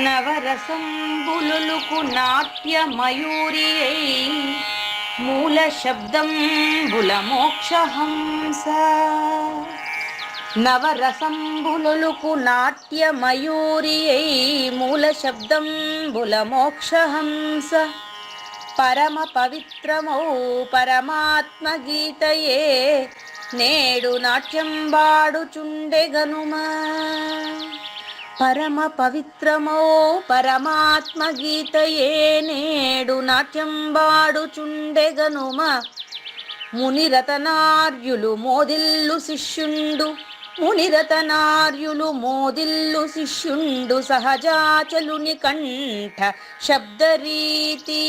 నవరసంబులుకు నాట్య మయూరియై మూల శబ్దంబుల మోక్షహంస. నవరసంబులుకు నాట్య మయూరియై మూల శబ్దంబుల మోక్షహంస. పరమ పవిత్రమౌ పరమాత్మ గీతయే నేడు నాట్యం బాడుచుండెగనుమా. పరమ పవిత్రమో పరమాత్మ గీతయే నేడు నాట్యం బాడుచుండెగనుమ. మునిరతనార్యులు మోదిల్లు శిష్యుండు, మునిరతనార్యులు మోదిల్లు శిష్యుండు సహజాచలుని కంఠ శబ్దరీతి.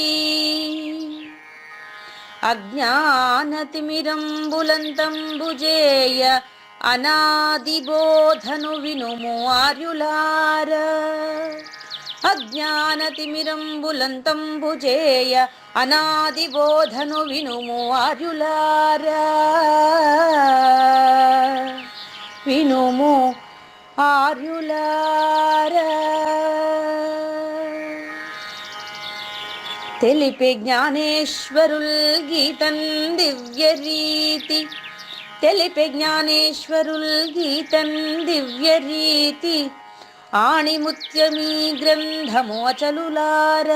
అజ్ఞానతిమిరంబులంతంబుజేయ అనాది బోధను వినుము ఆర్యులార. అజ్ఞానతిమిరంబులంతంబుజేయ అనాది బోధను వినుము ఆర్యులార. వినుము ఆర్యులార. తెలిపే జ్ఞానేశ్వరుల్ గీతన్ దివ్య రీతి. తెలిపే జ్ఞానేశ్వరుల్ గీతన్ దివ్య రీతి. ఆణిముత్యమీ గ్రంథము అచలులార.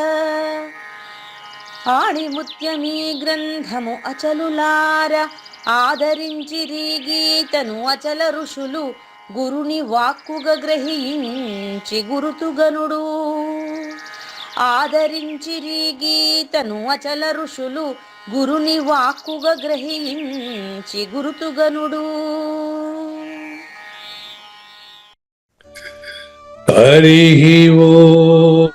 ఆణిముత్యమీ గ్రంథము అచలులార. ఆదరించిరి గీతను అచల ఋషులు గురుని వాక్కుగా గ్రహించి గురుతుగనుడు. ఆదరించిరి గీతను అచల ఋషులు గురుని వాక్కుగా గ్రహించి గురుతుగనుడు. హరి ఓం.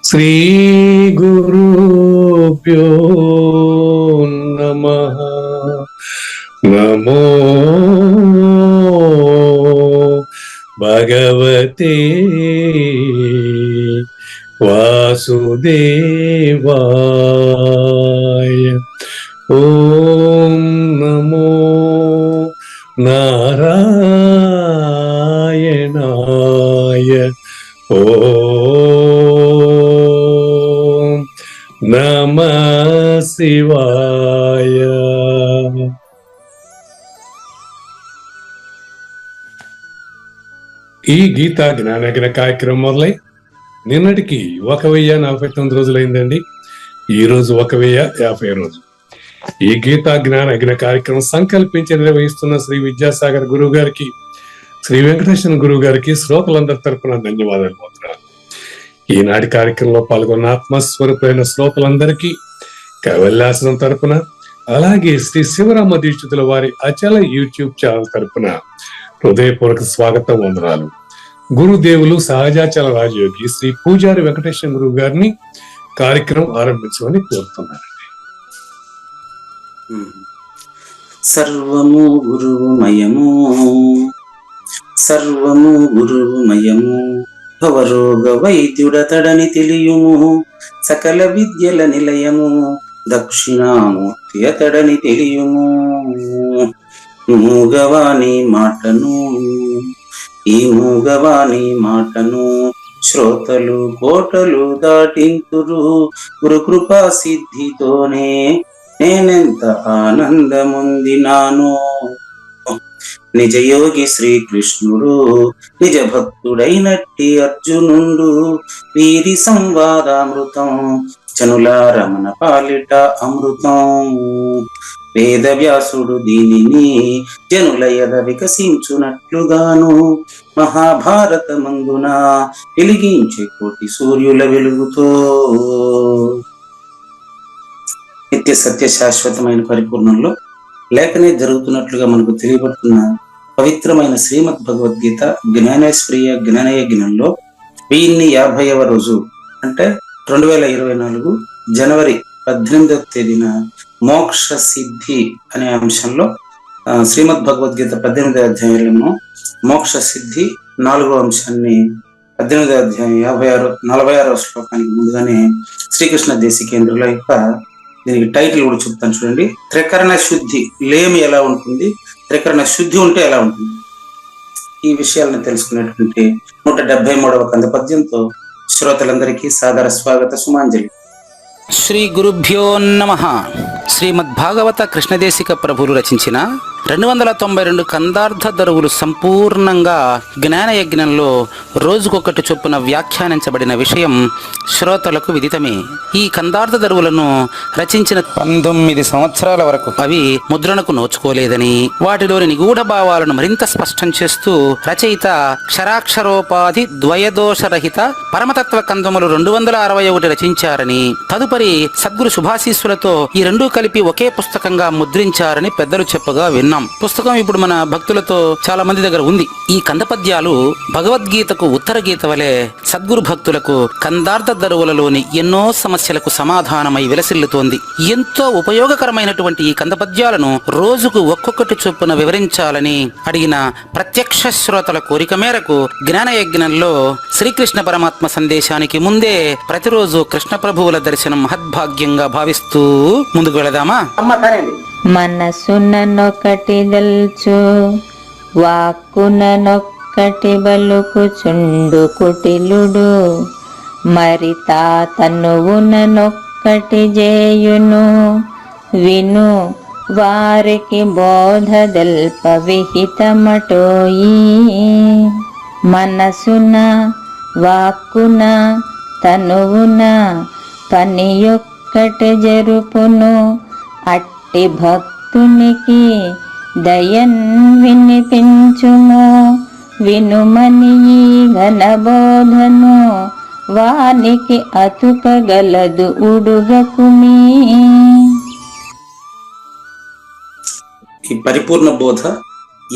శ్రీ గురుభ్యో నమః. నమో భగవతే వాసుదేవాయ. ఓం నమో నారాయణాయ. ఓం నమః శివాయ. ఈ గీతా జ్ఞానయజ్ఞ కార్యక్రమం మొదలై నిన్నటికి 1049 రోజులైందండి. ఈ రోజు 1050 రోజు. ఈ గీతా జ్ఞాన యజ్ఞ కార్యక్రమం సంకల్పించి నిర్వహిస్తున్న శ్రీ విద్యాసాగర్ గురువు గారికి, శ్రీ వెంకటేశ్వర గురువు గారికి శ్రోతలందరి తరపున ధన్యవాదాలు పోతున్నాను. ఈనాటి కార్యక్రమంలో పాల్గొన్న ఆత్మస్వరూపైన శ్రోతలందరికీ కైవల్యాసనం తరపున, అలాగే శ్రీ శివరామ దీక్షితుల వారి అచల యూట్యూబ్ ఛానల్ తరపున హృదయపూర్వక స్వాగతం, వందనాలు. గురుదేవులు సహజాచల రాజయోగి శ్రీ పూజారి వెంకటేశ్వర గురువు గారిని కార్యక్రమం ఆరంభించమని కోరుతున్నారండి. సర్వము గురువుమయము, సర్వము గురువుమయము. భవరోగ వైద్యుడతడని తెలియుము, సకల విద్యల నిలయము. దక్షిణామూర్తి అతడని తెలియుము. మూగవాణి మాటను, ఈ మూగవాణి మాటను శ్రోతలు కోటలు దాటింతురు. గురుకృపా సిద్ధితోనే నేనెంత ఆనందముందినాను. నిజయోగి శ్రీకృష్ణుడు నిజ భక్తుడైనట్టి అర్జునుండు. వీరి సంవాదామృతం చనుల రమణ పాలిట అమృతం. వేదవ్యాసుడు దీనిని జనుల ఎద వికసించునట్లుగాను మహాభారతమందున వెలిగించే కోటి సూర్యుల వెలుగుతో నిత్య సత్య శాశ్వతమైన పరిపూర్ణంలో లేఖనే జరుగుతున్నట్లుగా మనకు తెలియబడుతున్న పవిత్రమైన శ్రీమద్ భగవద్గీత జ్ఞానేశ్వరీయ జ్ఞానయజ్ఞంలో 1050వ రోజు అంటే 2024 జనవరి 18వ తేదీన మోక్ష సిద్ధి అనే అంశంలో శ్రీమద్ భగవద్గీత 18వ అధ్యాయంలో మోక్ష సిద్ధి 4వ అంశాన్ని 18వ అధ్యాయం 46వ శ్లోకానికి ముందుగానే శ్రీకృష్ణ దేశికేంద్రుల యొక్క దీనికి టైటిల్ కూడా చెప్తాను చూడండి. త్రికరణ శుద్ధి లేమి ఎలా ఉంటుంది, త్రికరణ శుద్ధి ఉంటే ఎలా ఉంటుంది, ఈ విషయాలను తెలుసుకునేటువంటి 173వ కంద పద్యంతో శ్రోతలందరికీ సాదర స్వాగత సుమాంజలి. శ్రీ గురుభ్యో నమః. శ్రీమద్భాగవత కృష్ణదేశిక ప్రభువులు రచించిన 292 కందార్థ దరువులు సంపూర్ణంగా జ్ఞానయజ్ఞంలో రోజుకొకటి చొప్పున వ్యాఖ్యానించబడిన విషయం శ్రోతలకు విదితమే. ఈ కందార్థ దరువులను రచించిన 19 సంవత్సరాల వరకు అవి ముద్రణకు నోచుకోలేదని, వాటిలోని నిగూఢ భావాలను మరింత స్పష్టం చేస్తూ రచయిత క్షరాక్షరోపాధి ద్వయదోషరహిత పరమతత్వ కందములు 261 రచించారని, తదుపరి సద్గురు శుభాశీస్సులతో ఈ రెండూ కలిపి ఒకే పుస్తకంగా ముద్రించారని పెద్దలు చెప్పగా విన్నాం. పుస్తకం ఇప్పుడు మన భక్తులతో చాలా మంది దగ్గర ఉంది. ఈ కందపద్యాలు భగవద్గీతకు ఉత్తర గీత వలె సద్గురు భక్తులకు కందార్థ దరువులలోని ఎన్నో సమస్యలకు సమాధానమై విలసిల్లుతోంది. ఎంతో ఉపయోగకరమైనటువంటి ఈ కందపద్యాలను రోజుకు ఒక్కొక్కటి చొప్పున వివరించాలని అడిగిన ప్రత్యక్ష శ్రోతల కోరిక మేరకు జ్ఞానయజ్ఞంలో శ్రీకృష్ణ పరమాత్మ సందేశానికి ముందే ప్రతిరోజు కృష్ణ ప్రభువుల దర్శనం మహద్భాగ్యంగా భావిస్తూ ముందుకు వెళదామా? మనసుననొకటి దల్చు వాక్కుననొక్కటి బలుకుచుండు కుటిలుడు మరి తనువుననొక్కటి చేయును విను వారికి బోధదల్ప విహితమటోయి. మనసున వాక్కున తనువున పనియొక్కటి జరుపును అట్టి భక్తునికి దయన్ వినిపించుము వినుమని ఈ ఘనబోధను వానికి అతుకగలదు ఉడుగకుమి. ఈ పరిపూర్ణ బోధ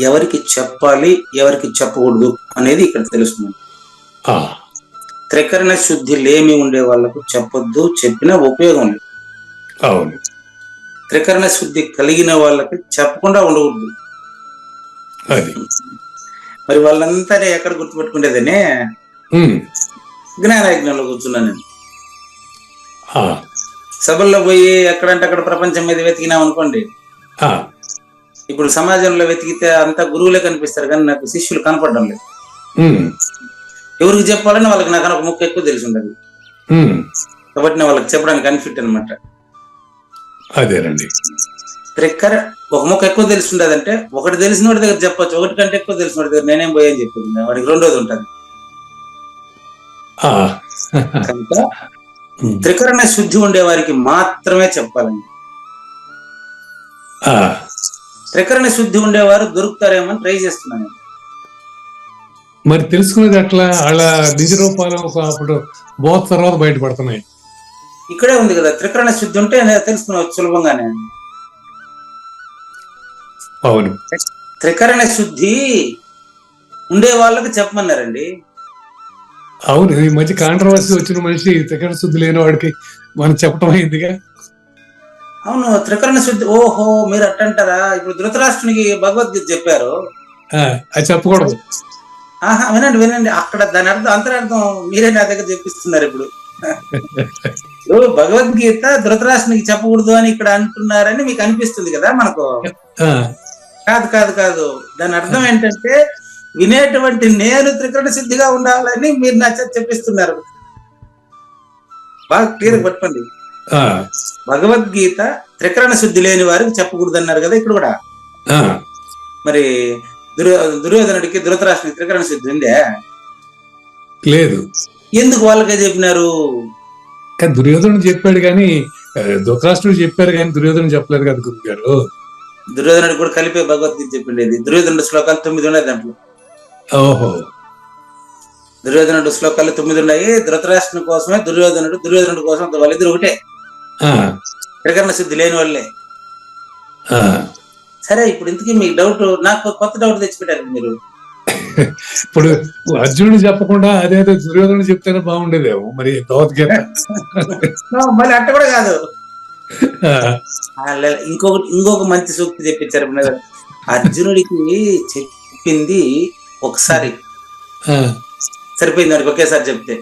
ఎవరికి చెప్పాలి, ఎవరికి చెప్పకూడదు అనేది ఇక్కడ తెలుస్తుంది. త్రికరణ శుద్ధి లేమి ఉండే వాళ్ళకు చెప్పొద్దు, చెప్పినా ఉపయోగం లేదు. అవును. త్రికరణ శుద్ధి కలిగిన వాళ్ళకి చెప్పకుండా ఉండకూడదు. మరి వాళ్ళంతా ఎక్కడ గుర్తుపెట్టుకునేదనే జ్ఞానయజ్ఞంలో కూర్చున్నా నేను. సభల్లో పోయి ఎక్కడంటే అక్కడ ప్రపంచం మీద వెతికినాం అనుకోండి, ఇప్పుడు సమాజంలో వెతికితే అంతా గురువులే కనిపిస్తారు కానీ నాకు శిష్యులు కనపడడం లేదు. ఎవరికి చెప్పాలని వాళ్ళకి నాకు ఒక ముక్క ఎక్కువ తెలిసి ఉండదు కాబట్టి నేను వాళ్ళకి చెప్పడానికి అన్ఫిట్ అనమాట. అదేనండి. త్రికర ఒక ముక్క ఎక్కువ తెలిసి ఉండదు అంటే ఒకటి తెలిసిన వాడి దగ్గర చెప్పొచ్చు, ఒకటి కంటే ఎక్కువ తెలిసిన వాడి దగ్గర నేనేం పోయని చెప్పింది వాడికి రెండోది ఉంటుంది. కనుక త్రికరణ శుద్ధి ఉండే వారికి మాత్రమే చెప్పాలండి. త్రికరణ శుద్ధి ఉండేవారు దొరుకుతారేమో ట్రై చేస్తున్నాను. మరి తెలుసుకునేది అట్లా వాళ్ళ నిజ రూపాలు అప్పుడు బోధ తర్వాత బయటపడుతున్నాయి. ఇక్కడే ఉంది కదా, త్రికరణ శుద్ధి ఉంటే తెలుసుకున్నావు సులభంగానే. అవును. త్రికరణ శుద్ధి ఉండే వాళ్ళకి చెప్పమన్నారండి. అవును. ఈ మధ్య కాంట్రవర్సీ వచ్చిన మనిషి త్రికరణ శుద్ధి లేని వాడికి మనం చెప్పటం అయిందిగా. అవును, త్రికరణ శుద్ధి. ఓహో, మీరు అట్టంటారా? ఇప్పుడు ధృతరాష్ట్రునికి భగవద్గీత చెప్పారు, అది చెప్పకూడదు. వినండి వినండి, అక్కడ దాని అర్థం అంతరార్థం మీరే నా దగ్గర చెప్పిస్తున్నారు. ఇప్పుడు భగవద్గీత ధృతరాష్ట్రునికి చెప్పకూడదు అని ఇక్కడ అంటున్నారని మీకు అనిపిస్తుంది కదా మనకు. కాదు కాదు కాదు, దాని అర్థం ఏంటంటే వినేటువంటి నేను త్రికరణ శుద్ధిగా ఉండాలని మీరు నా చేత చెప్పిస్తున్నారు. బాగా క్లియర్ పట్టుకోండి. భగవద్గీత త్రికరణ శుద్ధి లేని వారికి చెప్పకూడదు అన్నారు కదా ఇక్కడ కూడా. మరి దుర్యోధనుడికి ధృతరాష్ట్రునికి త్రికరణ శుద్ధి ఉందే? లేదు. ఎందుకు వాళ్ళకే చెప్పినారు? కానీ దుర్యోధనుడు చెప్పాడు కానీ ధృతరాష్ట్రుడు చెప్పారు కానీ దుర్యోధనుడు చెప్పలేదు కదా గురువు గారు. దుర్యోధనుడు కూడా కలిపే భగవద్గీత చెప్పిండేది. దుర్యోధనుడు శ్లోకాలు 9 ఉన్నాయి దాంట్లో. ఓహో, దుర్యోధనుడు శ్లోకాలు 9 ఉన్నాయి. ధృతరాష్ట్రుని కోసమే దుర్యోధనుడు కోసం వాళ్ళిద్దరు ఒకటే, త్రికరణ శుద్ధి లేని వాళ్ళే. సరే, ఇప్పుడు ఇంతకీ మీకు డౌట్, నాకు కొత్త డౌట్ తెచ్చిపెట్టారు మీరు. ఇప్పుడు అర్జునుడు చెప్పకుండా అదేదో దుర్యోధనుడు చెప్తేనే బాగుండేదేమో మరి భగవద్గీత. మళ్ళీ అట్ట కూడా కాదు, ఇంకొక మంచి సూక్తి చెప్పించారు. అర్జునుడికి చెప్పింది ఒకసారి సరిపోయింది, వాడికి ఒకేసారి చెప్తే.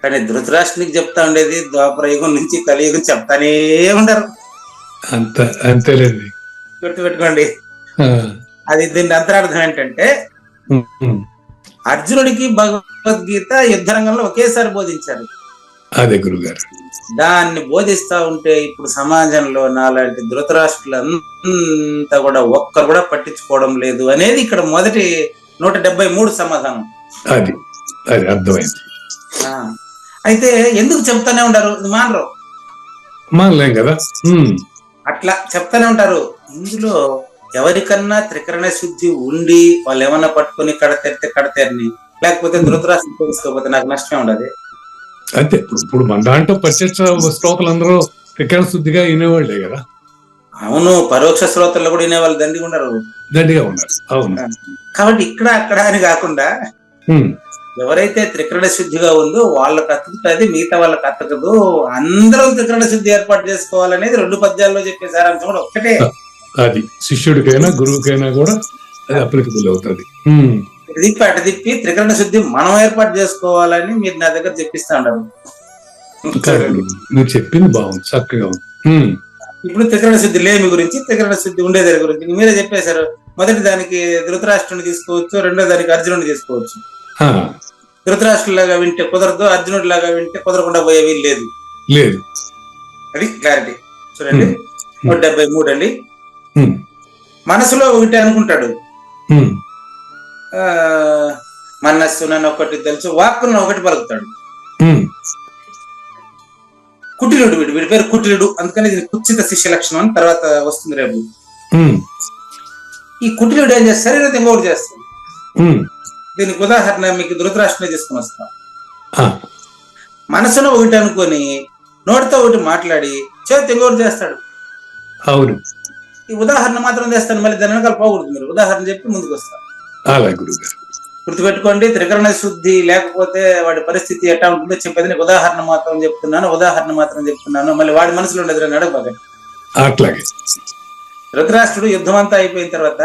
కానీ ధృతరాష్ట్రునికి చెప్తా ఉండేది ద్వాపర యుగం నుంచి కలియుగం చెప్తానే ఉంటారు. అంతేలేండి, గుర్తుపెట్టుకోండి. అది దీని అంతరార్థం ఏంటంటే, అర్జునుడికి భగవద్గీత యుద్ధ రంగంలో ఒకేసారి బోధించారు. అదే గురుగారు. దాన్ని బోధిస్తా ఉంటే ఇప్పుడు సమాజంలో నాలాంటి ధృతరాష్ట్రులంతా కూడా ఒక్కరు కూడా పట్టించుకోవడం లేదు అనేది ఇక్కడ మొదటి 173 సమాధానం. అది అర్థమైంది. అయితే ఎందుకు చెప్తానే ఉంటారు, మానలేం కదా, అట్లా చెప్తానే ఉంటారు. ఇందులో ఎవరికన్నా త్రికరణ శుద్ధి ఉండి వాళ్ళు ఏమన్నా పట్టుకుని కడతెరితే కడతెరని, లేకపోతే ధృతరాష్ట్రం తెలుసుకోకపోతే నాకు నష్టమే ఉండదు. అంతే. ఇప్పుడు మన దాంట్లో ప్రత్యక్ష శ్రోతలందరూ త్రికరణ శుద్ధిగా వినేవాళ్లే కదా. అవును, పరోక్ష శ్రోతల్లో కూడా వినేవాళ్ళు దండిగా ఉన్నారు. అవును. కాబట్టి ఇక్కడ అక్కడ అని కాకుండా ఎవరైతే త్రికరణ శుద్ధిగా ఉందో వాళ్ళకి అతుకుతుంది, మిగతా వాళ్ళకి అతకదు. అందరం త్రికరణ శుద్ధి ఏర్పాటు చేసుకోవాలనేది 2 పద్యాల్లో చెప్పే సారాంశం కూడా ఒక్కటే. అది శిష్యుడికైనా గురువుకైనా కూడా అది అప్లికబుల్ అవుతుంది. అటు తిప్పి త్రికరణ శుద్ధి మనం ఏర్పాటు చేసుకోవాలని మీరు నా దగ్గర చెప్పిస్తా ఉంటారు. నువ్వు చెప్పింది బాగుంది, చక్కగా ఉంది. ఇప్పుడు త్రికరణ శుద్ధి లేమి గురించి, త్రికరణ శుద్ధి ఉండేదాని గురించి మీరే చెప్పేశారు. మొదటి దానికి ధృతరాష్ట్రుని తీసుకోవచ్చు, రెండో దానికి అర్జునుడిని తీసుకోవచ్చు. ధృతరాష్ట్రులాగా వింటే కుదరదు, అర్జునుడి లాగా వింటే కుదరకుండా పోయే వీలు లేదు. అది క్లారిటీ. చూడండి, 173 అండి. మనసులో ఒకటి అనుకుంటాడు, మనస్సునని ఒకటి తెలుసు, వాక్కున ఒకటి పలుకుతాడు. కుటిలుడు, వీడి పేరు కుటిలుడు, అందుకని ఇది కుత్సిత శిష్య లక్షణం అని తర్వాత వస్తుంది రేపు. ఈ కుటిలుడు ఏం చేస్తారు, శరీరం ఇంకొకటి చేస్తాడు. దీనికి ఉదాహరణ మీకు ధృతరాష్ట్రుని తీసుకుని వస్తాం. మనసులో ఒకటి అనుకొని నోటితో ఒకటి మాట్లాడి చేతి ఇంకొకటి చేస్తాడు. అవును, ఈ ఉదాహరణ మాత్రం చేస్తాను, మళ్ళీ దాని వెనకాల పోకూడదు. మీరు ఉదాహరణ చెప్పి ముందుకు వస్తారు. గుర్తుపెట్టుకోండి, త్రికరణ శుద్ధి లేకపోతే వాడి పరిస్థితి ఎట్లా ఉంటుందో చెప్పేది. ఉదాహరణ మాత్రం చెప్తున్నాను, మళ్ళీ వాడి మనసులో ఉండదు అని అడగబాగా. అట్లాగే ధృతరాష్ట్రుడు యుద్ధం అంతా అయిపోయిన తర్వాత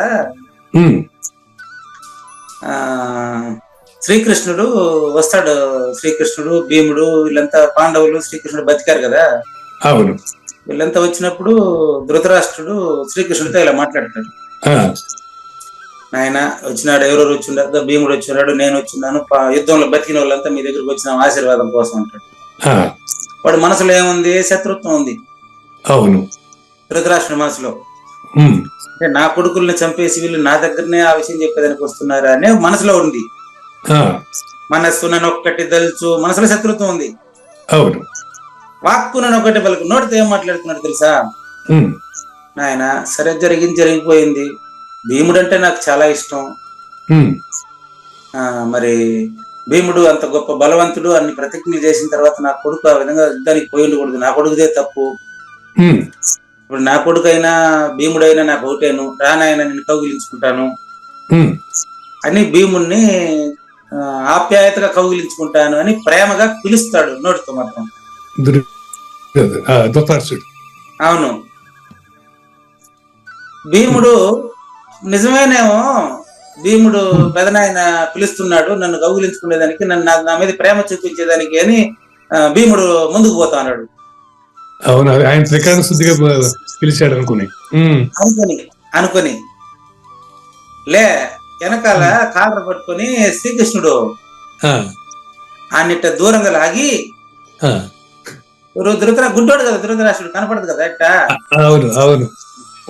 శ్రీకృష్ణుడు వస్తాడు. శ్రీకృష్ణుడు, భీముడు, వీళ్ళంతా పాండవులు శ్రీకృష్ణుడు బతికారు కదా. అవును. వీళ్ళంతా వచ్చినప్పుడు ధృతరాష్ట్రుడు శ్రీకృష్ణుడితో ఇలా మాట్లాడతాడు. నాయన వచ్చినాడు, ఎవరెవరు వచ్చిండారు, భీముడు వచ్చినాడు, నేను వచ్చినాను, యుద్ధంలో బతికిన వాళ్ళంతా మీ దగ్గరకు వచ్చిన ఆశీర్వాదం కోసం అంటాడు. వాడు మనసులో ఏముంది, శత్రుత్వం ఉంది. అవును, ధృతరాష్ట్రుడి మనసులో నా కొడుకుల్ని చంపేసి వీళ్ళు నా దగ్గరనే ఆ విషయం చెప్పేదానికి వస్తున్నారా అనే మనసులో ఉంది. మనస్సునని ఒక్కటి తెలుసు, మనసులో శత్రుత్వం ఉంది. అవును. వాక్కునని ఒకటి పలుకు, నోటితో ఏం మాట్లాడుతున్నాడు తెలుసా, నాయన సరే జరిగిపోయింది, భీముడు అంటే నాకు చాలా ఇష్టం. మరి భీముడు అంత గొప్ప బలవంతుడు, అన్ని ప్రతిజ్ఞలు చేసిన తర్వాత నా కొడుకు ఆ విధంగా యుద్ధానికి పోయి ఉండకూడదు, నా కొడుకుదే తప్పు. ఇప్పుడు నా కొడుకైనా భీముడైనా నాకు ఒకటేను, రానాయన నేను కౌగిలించుకుంటాను అని భీముడిని ఆప్యాయతగా కౌగిలించుకుంటాను అని ప్రేమగా పిలుస్తాడు నోటితో మాత్రం. అవును, భీముడు నిజమేనేమో, భీముడు పెదనాయన పిలుస్తున్నాడు నన్ను కౌగిలించుకునేదానికి, నన్ను నా మీద ప్రేమ చూపించేదానికి అని భీముడు ముందుకు పోతా అన్నాడు. అవును, ఆయన త్రికరణ శుద్ధిగా పిలిచాడు అనుకొని లే వెనకాల కాళ్ళ పట్టుకొని శ్రీకృష్ణుడు అన్నిట దూరంగా లాగి, గుడ్డోడు కదా ధృతరాష్ట్రుడు, కనపడదు కదా ఎట్ట. అవును అవును.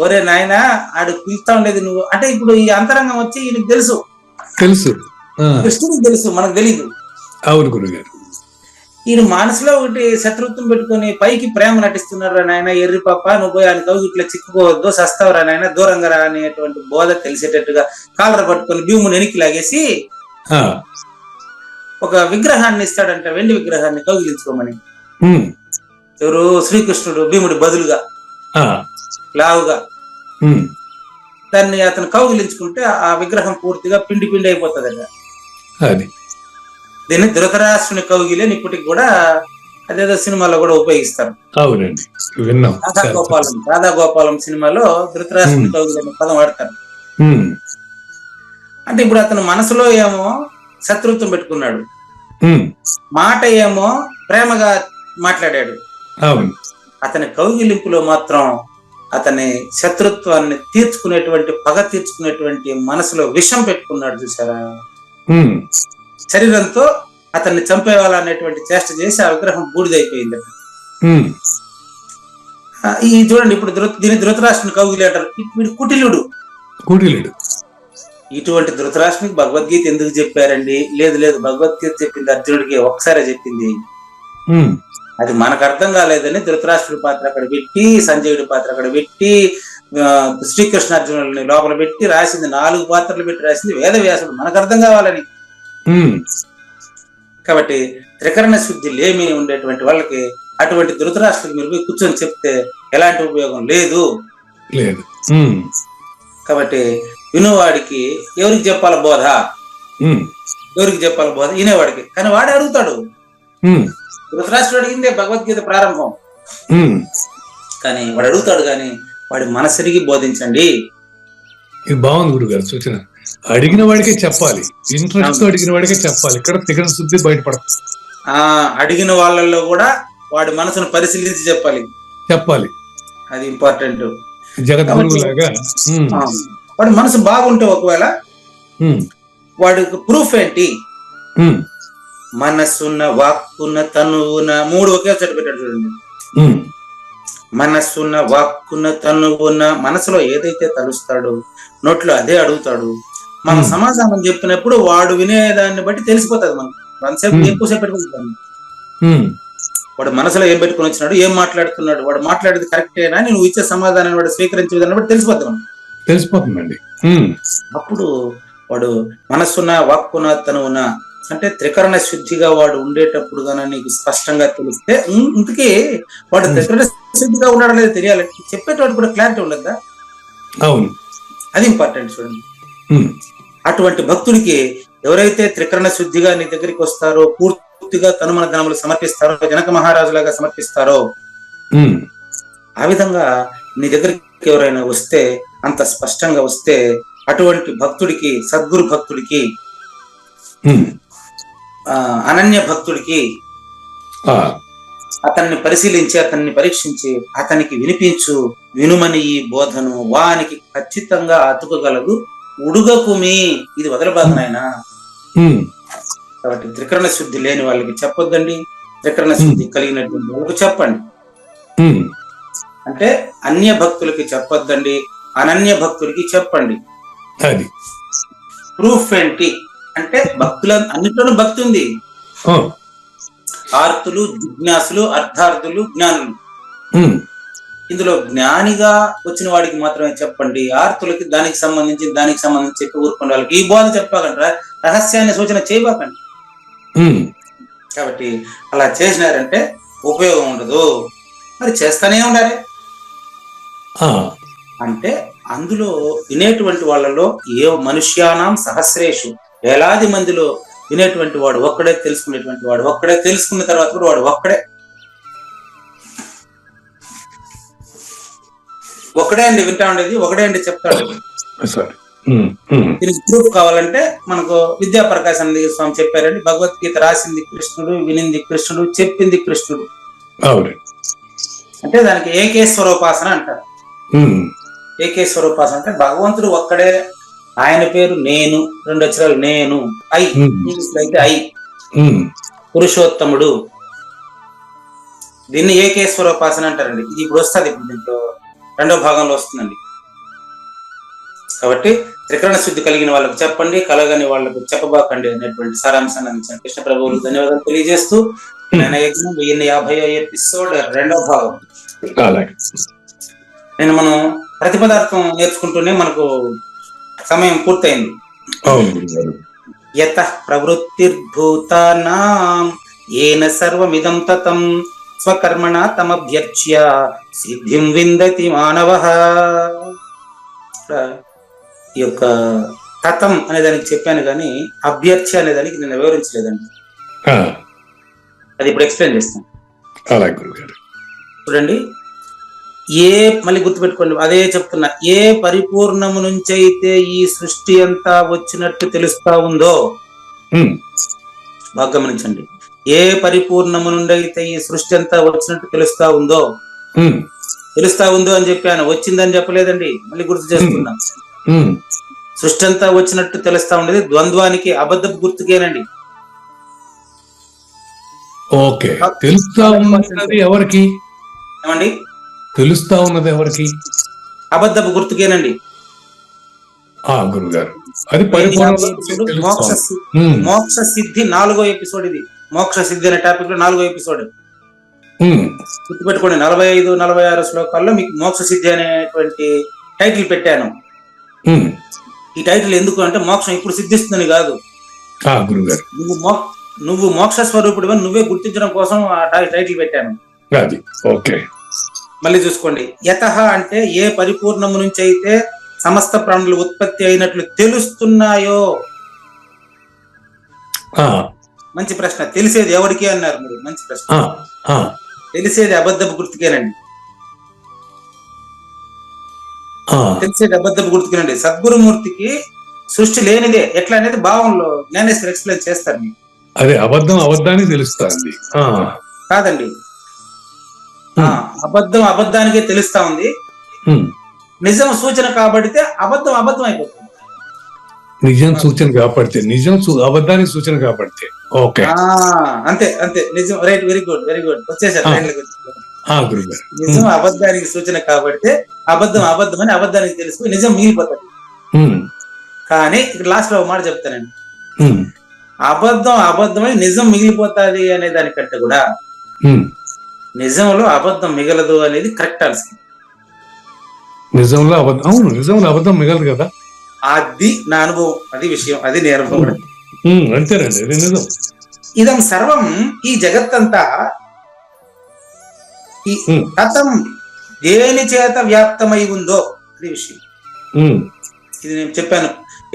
ఒరే నాయన ఆడు పిలుస్తా ఉండేది నువ్వు అంటే, ఇప్పుడు ఈ అంతరంగం వచ్చి ఈయనకి తెలుసు, కృష్ణుడికి తెలుసు, మనకు తెలీదు. అవును గురుగారు. ఈయన మనసులో ఒకటి శత్రుత్వం పెట్టుకొని పైకి ప్రేమ నటిస్తున్నాడు. నాయన ఎర్రి పాప నువ్వు పోయి ఆయన కౌగిట్లో చిక్కుకోవద్దు, సస్తావరా నాయన, దూరంగా రా అనేటువంటి బోధ తెలిసేటట్టుగా కాలర పట్టుకొని భీముని వెనక్కి లాగేసి ఒక విగ్రహాన్ని ఇస్తాడంట, వెండి విగ్రహాన్ని కౌగిలించుకోమని. ఎవరు? శ్రీకృష్ణుడు భీముడి బదులుగా లావుగా దాన్ని అతను కౌగిలించుకుంటే ఆ విగ్రహం పూర్తిగా పిండి పిండి అయిపోతుందట. దీన్ని ధృతరాష్ట్రుని కౌగిలి అని ఇప్పటికి కూడా అదేదో సినిమాలో కూడా ఉపయోగిస్తారు. అవునండి, విన్నాం. రాధాగోపాలం సినిమాలో ధృతరాష్ట్రుని కౌగిలి అనే పదం వాడతారు. అంటే ఇప్పుడు అతను మనసులో ఏమో శత్రుత్వం పెట్టుకున్నాడు, మాట ఏమో ప్రేమగా మాట్లాడాడు. అతని కౌగిలింపులో మాత్రం అతని శత్రుత్వాన్ని తీర్చుకునేటువంటి, పగ తీర్చుకునేటువంటి మనసులో విషం పెట్టుకున్నాడు. చూసారా? శరీరంతో అతన్ని చంపేయాలనేటువంటి చేష్ట చేసి ఆ విగ్రహం బూడిదైపోయింది. ఈ చూడండి, ఇప్పుడు దీని ధృతరాష్ట్రుని కౌగిలి అంటారు. వీడు కుటిలుడు. ఇటువంటి ధృతరాష్ట్రునికి భగవద్గీత ఎందుకు చెప్పారండి? లేదు, భగవద్గీత చెప్పింది అర్జునుడికి ఒకసారి చెప్పింది. అది మనకు అర్థం కాలేదని ధృతరాష్ట్రుడి పాత్ర అక్కడ పెట్టి, సంజయుడి పాత్ర అక్కడ పెట్టి, శ్రీకృష్ణార్జునుల్ని లోపల పెట్టి రాసింది, 4 పాత్రలు పెట్టి రాసింది వేదవ్యాసుడు, మనకు అర్థం కావాలని. కాబట్టి త్రికరణ శుద్ధి లేమి ఉండేటువంటి వాళ్ళకి అటువంటి ధృతరాష్ట్రుడికి మీరు పోయి కూర్చొని చెప్తే ఎలాంటి ఉపయోగం లేదు. కాబట్టి వినువాడికి ఎవరికి చెప్పాల బోధ? ఎవరికి చెప్పాల బోధ? వినేవాడికి. కానీ వాడే అడుగుతాడు. ధృతరాష్ట్రుడు అడిగిందే భగవద్గీత ప్రారంభం, కానీ వాడు అడుగుతాడు. కానీ వాడి మనసరిగి బోధించండి. ఇది బాగుంది గురుగారు సూచన. అడిగిన వాడికే చెప్పాలి, ఇంట్రెస్ట్ అడిగిన వాడికే చెప్పాలి. ఇక్కడ త్రికరణ శుద్ధి బయటపడుతుంది. అడిగిన వాళ్ళల్లో కూడా వాడి మనసును పరిశీలించి చెప్పాలి. అది ఇంపార్టెంట్. జగద్గురువులాగా వాడి మనసు బాగుంటే ఒకవేళ వాడికి ప్రూఫ్ ఏంటి? మనస్సున్న, వాక్కున్న, తనువున, 3 ఒకే చోట పెట్టాడు చూడండి. మనస్సున్న, వాక్కున్న, తనువున, మనసులో ఏదైతే తలుస్తాడో నోట్లో అదే అడుగుతాడు. మనం సమాధానం చెప్పినప్పుడు వాడు వినేదాన్ని బట్టి తెలిసిపోతుంది. మనకు ఎక్కువసేపు పెట్టుకుంటాను. వాడు మనసులో ఏం పెట్టుకుని వచ్చినాడు, ఏం మాట్లాడుతున్నాడు, వాడు మాట్లాడేది కరెక్టేనా, నువ్వు ఇచ్చే సమాధానాన్ని వాడు స్వీకరించే విధాన్ని బట్టి తెలిసిపోతుందండి. అప్పుడు వాడు మనస్సున్న, వాక్కున, తనువున అంటే త్రికరణ శుద్ధిగా వాడు ఉండేటప్పుడు గాన నీకు స్పష్టంగా తెలిస్తే, ఇంతకీ వాడు త్రికరణ శుద్ధిగా ఉన్నాడో లేదో తెలియాలి. చెప్పేటోడు కూడా క్లారిటీ ఉండద్దా? అవును, అది ఇంపార్టెంట్. చూడండి, అటువంటి భక్తుడికి ఎవరైతే త్రికరణ శుద్ధిగా నీ దగ్గరికి వస్తారో, పూర్తిగా తనుమన ధనములు సమర్పిస్తారో, జనక మహారాజులాగా సమర్పిస్తారో, ఆ విధంగా నీ దగ్గరికి ఎవరైనా వస్తే, అంత స్పష్టంగా వస్తే, అటువంటి భక్తుడికి, సద్గురు భక్తుడికి, అనన్య భక్తుడికి అతన్ని పరిశీలించి, అతన్ని పరీక్షించి, అతనికి వినిపించు, వినుమని ఈ బోధను వానికి ఖచ్చితంగా అతుకగలదు, ఉడుగకుమి, ఇది వదలబాదు నాయన. కాబట్టి త్రికరణ శుద్ధి లేని వాళ్ళకి చెప్పొద్దండి, త్రికరణ శుద్ధి కలిగినటువంటి వాళ్ళకి చెప్పండి. అంటే అన్య భక్తులకి చెప్పొద్దండి, అనన్య భక్తులకి చెప్పండి. ప్రూఫ్ ఏంటి అంటే, భక్తుల అన్నిట్లోనూ భక్తి ఉంది. ఆర్తులు, జిజ్ఞాసులు, అర్థార్థులు, జ్ఞానులు. ఇందులో జ్ఞానిగా వచ్చిన వాడికి మాత్రమే చెప్పండి. ఆర్తులకి దానికి సంబంధించి చెప్పి ఊరుకునే వాళ్ళకి ఈ బోధ చెప్పాకంటారా, రహస్యాన్ని సూచన చేయబాకండి. కాబట్టి అలా చేసినారంటే ఉపయోగం ఉండదు. మరి చేస్తానే ఉండాలి. అంటే అందులో వినేటువంటి వాళ్ళలో ఏ మనుష్యానాం సహస్రేషు, వేలాది మందిలో వినేటువంటి వాడు ఒక్కడే, తెలుసుకునేటువంటి వాడు ఒక్కడే, తెలుసుకున్న తర్వాత కూడా వాడు ఒక్కడే అండి వింటా ఉండేది, ఒకడే అండి చెప్తాడు. దీనికి ప్రూఫ్ కావాలంటే మనకు విద్యాప్రకాశానంద స్వామి చెప్పారండి, భగవద్గీత రాసింది కృష్ణుడు, వినింది కృష్ణుడు, చెప్పింది కృష్ణుడు. అంటే దానికి ఏకేశ్వరోపాసన అంటారు. ఏకేశ్వరోపాసన అంటే భగవంతుడు ఒక్కడే, ఆయన పేరు నేను, 2 అక్షరాలు నేను, ఐ, అయితే ఐ, పురుషోత్తముడు. దీన్ని ఏకేశ్వరోపాసన అంటారండి. ఇది ఇప్పుడు వస్తుంది, ఇప్పుడు దీంట్లో 2వ భాగంలో వస్తుందండి. కాబట్టి త్రికరణ శుద్ధి కలిగిన వాళ్ళకు చెప్పండి, కలగని వాళ్ళకు చెప్పబాకండి అనేటువంటి సారాంశాన్ని అందించిన కృష్ణ ప్రభువులు ధన్యవాదాలు తెలియజేస్తూ, జ్ఞానయజ్ఞం 1050 ఎపిసోడ్ 2వ భాగం. అలాగే నేను మనం ప్రతిపదార్థం నేర్చుకుంటూనే మనకు సమయం పూర్తయింది. అవును గురుగారు. యతః ప్రవృత్తిర్భూతానాం ఏన సర్వమిదం తతం స్వకర్మణా తమభ్యర్చ్య సిద్ధిం విందతి మానవః. ఈ యొక్క తతం అనే దానికి చెప్పాను కానీ అభ్యర్చ్య అనే దానికి నేను వివరించలేదండి. అది ఇప్పుడు ఎక్స్ప్లెయిన్ చేస్తాను. అలాగే గురుగారు. చూడండి, మళ్ళీ గుర్తుపెట్టుకోండి, అదే చెప్తున్నా, ఏ పరిపూర్ణము నుంచి అయితే ఈ సృష్టి అంతా వచ్చినట్టు తెలుస్తా ఉందో, బాగా గమనించండి, ఏ పరిపూర్ణము నుండి అయితే ఈ సృష్టి అంతా వచ్చినట్టు తెలుస్తా ఉందో అని చెప్పాను, వచ్చిందని చెప్పలేదండి. మళ్ళీ గుర్తు చేస్తున్నా, సృష్టి అంతా వచ్చినట్టు తెలుస్తా ఉండేది ద్వంద్వానికి, అబద్ధపు గుర్తుకేనండి. ఓకే, తెలుస్తా ఉన్నది ఎవరికి? ఏమండి, తెలుస్తా ఉన్నది ఎవరికి? అబద్ధపు గుర్తుకేనండి. గురుగారు, అది మోక్ష సిద్ధి 4వ ఎపిసోడ్. ఇది మోక్ష సిద్ధి అనే టాపిక్ లో 4వ ఎపిసోడ్. గుర్తుపెట్టుకోండి, 45, 46 శ్లోకాల్లో మీకు మోక్ష సిద్ధి అనేటువంటి టైటిల్ పెట్టాను. ఈ టైటిల్ ఎందుకు అంటే మోక్షం ఇప్పుడు సిద్ధిస్తుందని కాదు, నువ్వు మోక్ష స్వరూపుడు నువ్వే గుర్తించడం కోసం ఆ టైటిల్ పెట్టాను. మళ్ళీ చూసుకోండి, యతః అంటే ఏ పరిపూర్ణము నుంచి అయితే సమస్త ప్రాణులు ఉత్పత్తి అయినట్లు తెలుస్తున్నాయో. మంచి ప్రశ్న. తెలిసేది ఎవరికి అన్నారు మీరు? మంచి ప్రశ్న. తెలిసేది అబద్ధపు గుర్తుకేనండి. తెలిసేది అబద్ధపు గుర్తుకేనండి. సద్గురుమూర్తికి సృష్టి లేనిదే ఎట్లా అనేది భావంలో జ్ఞానేశ్వర్ ఎక్స్ప్లెయిన్ చేస్తారు మీకు. అదే అబద్ధం అబద్ధాన్ని తెలుస్తుంది కాదండి, అబద్ధం అబద్ధానికే తెలుస్తా ఉంది. నిజం సూచన కాబడితే అబద్ధం అబద్ధం అయిపోతుంది. నిజం సూచన కాబడితే, నిజం అబద్ధానికి సూచన కాబడితే. ఓకే, అంతే అంతే, నిజం. Right, very good very good, వచ్చేసారు. నిజం అబద్ధానికి సూచన కాబడితే అబద్ధం అబద్ధం అని అబద్ధానికి తెలిసిపోయి నిజం మిగిలిపోతుంది. కానీ ఇక్కడ లాస్ట్ లో ఒక మాట చెప్తానండి, అబద్ధం అబద్ధమై నిజం మిగిలిపోతాది అనే దానికంటే కూడా నిజంలో అబద్ధం మిగలదు అనేది కరెక్ట్ ఆన్సర్. నిజంలో అబద్ధం, అవును, నిజంలో అబద్ధం మిగలదు కదా. అది నా అనుభవం, అది విషయం, అది నేను అనుభవం. అంతేనండి, అది నిజం. ఇదం సర్వం, ఈ జగత్తంతా ఈ తతం దేని చేత వ్యాప్తమై ఉందో అది విషయం. ఇది నేను చెప్పాను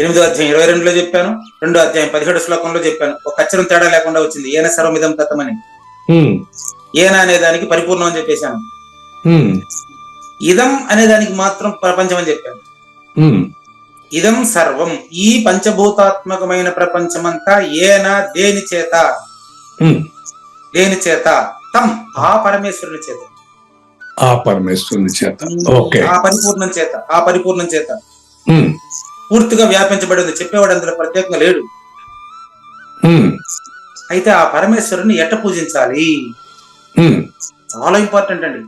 8వ అధ్యాయం 22లో చెప్పాను, 2వ అధ్యాయం 17 శ్లోకంలో చెప్పాను. ఒక అక్షరం తేడా లేకుండా వచ్చింది, ఏన సర్వమిదం తతం అని. ఏన అనే దానికి పరిపూర్ణం అని చెప్పేశాను, ఇదం అనే దానికి మాత్రం ప్రపంచం అని చెప్పాను. ఇదం సర్వం, ఈ పంచభూతాత్మకమైన ప్రపంచమంతా ఏన దేని చేత, దేని చేత, తం ఆ పరమేశ్వరుని చేత, ఆ పరమేశ్వరుని చేత, ఓకే, ఆ పరిపూర్ణం చేత, ఆ పరిపూర్ణం చేత పూర్తిగా వ్యాపించబడి ఉంది. చెప్పేవాడు అందులో ప్రత్యేకంగా లేడు. అయితే ఆ పరమేశ్వరుని ఎట్ట పూజించాలి? చాలా ఇంపార్టెంట్ అండి.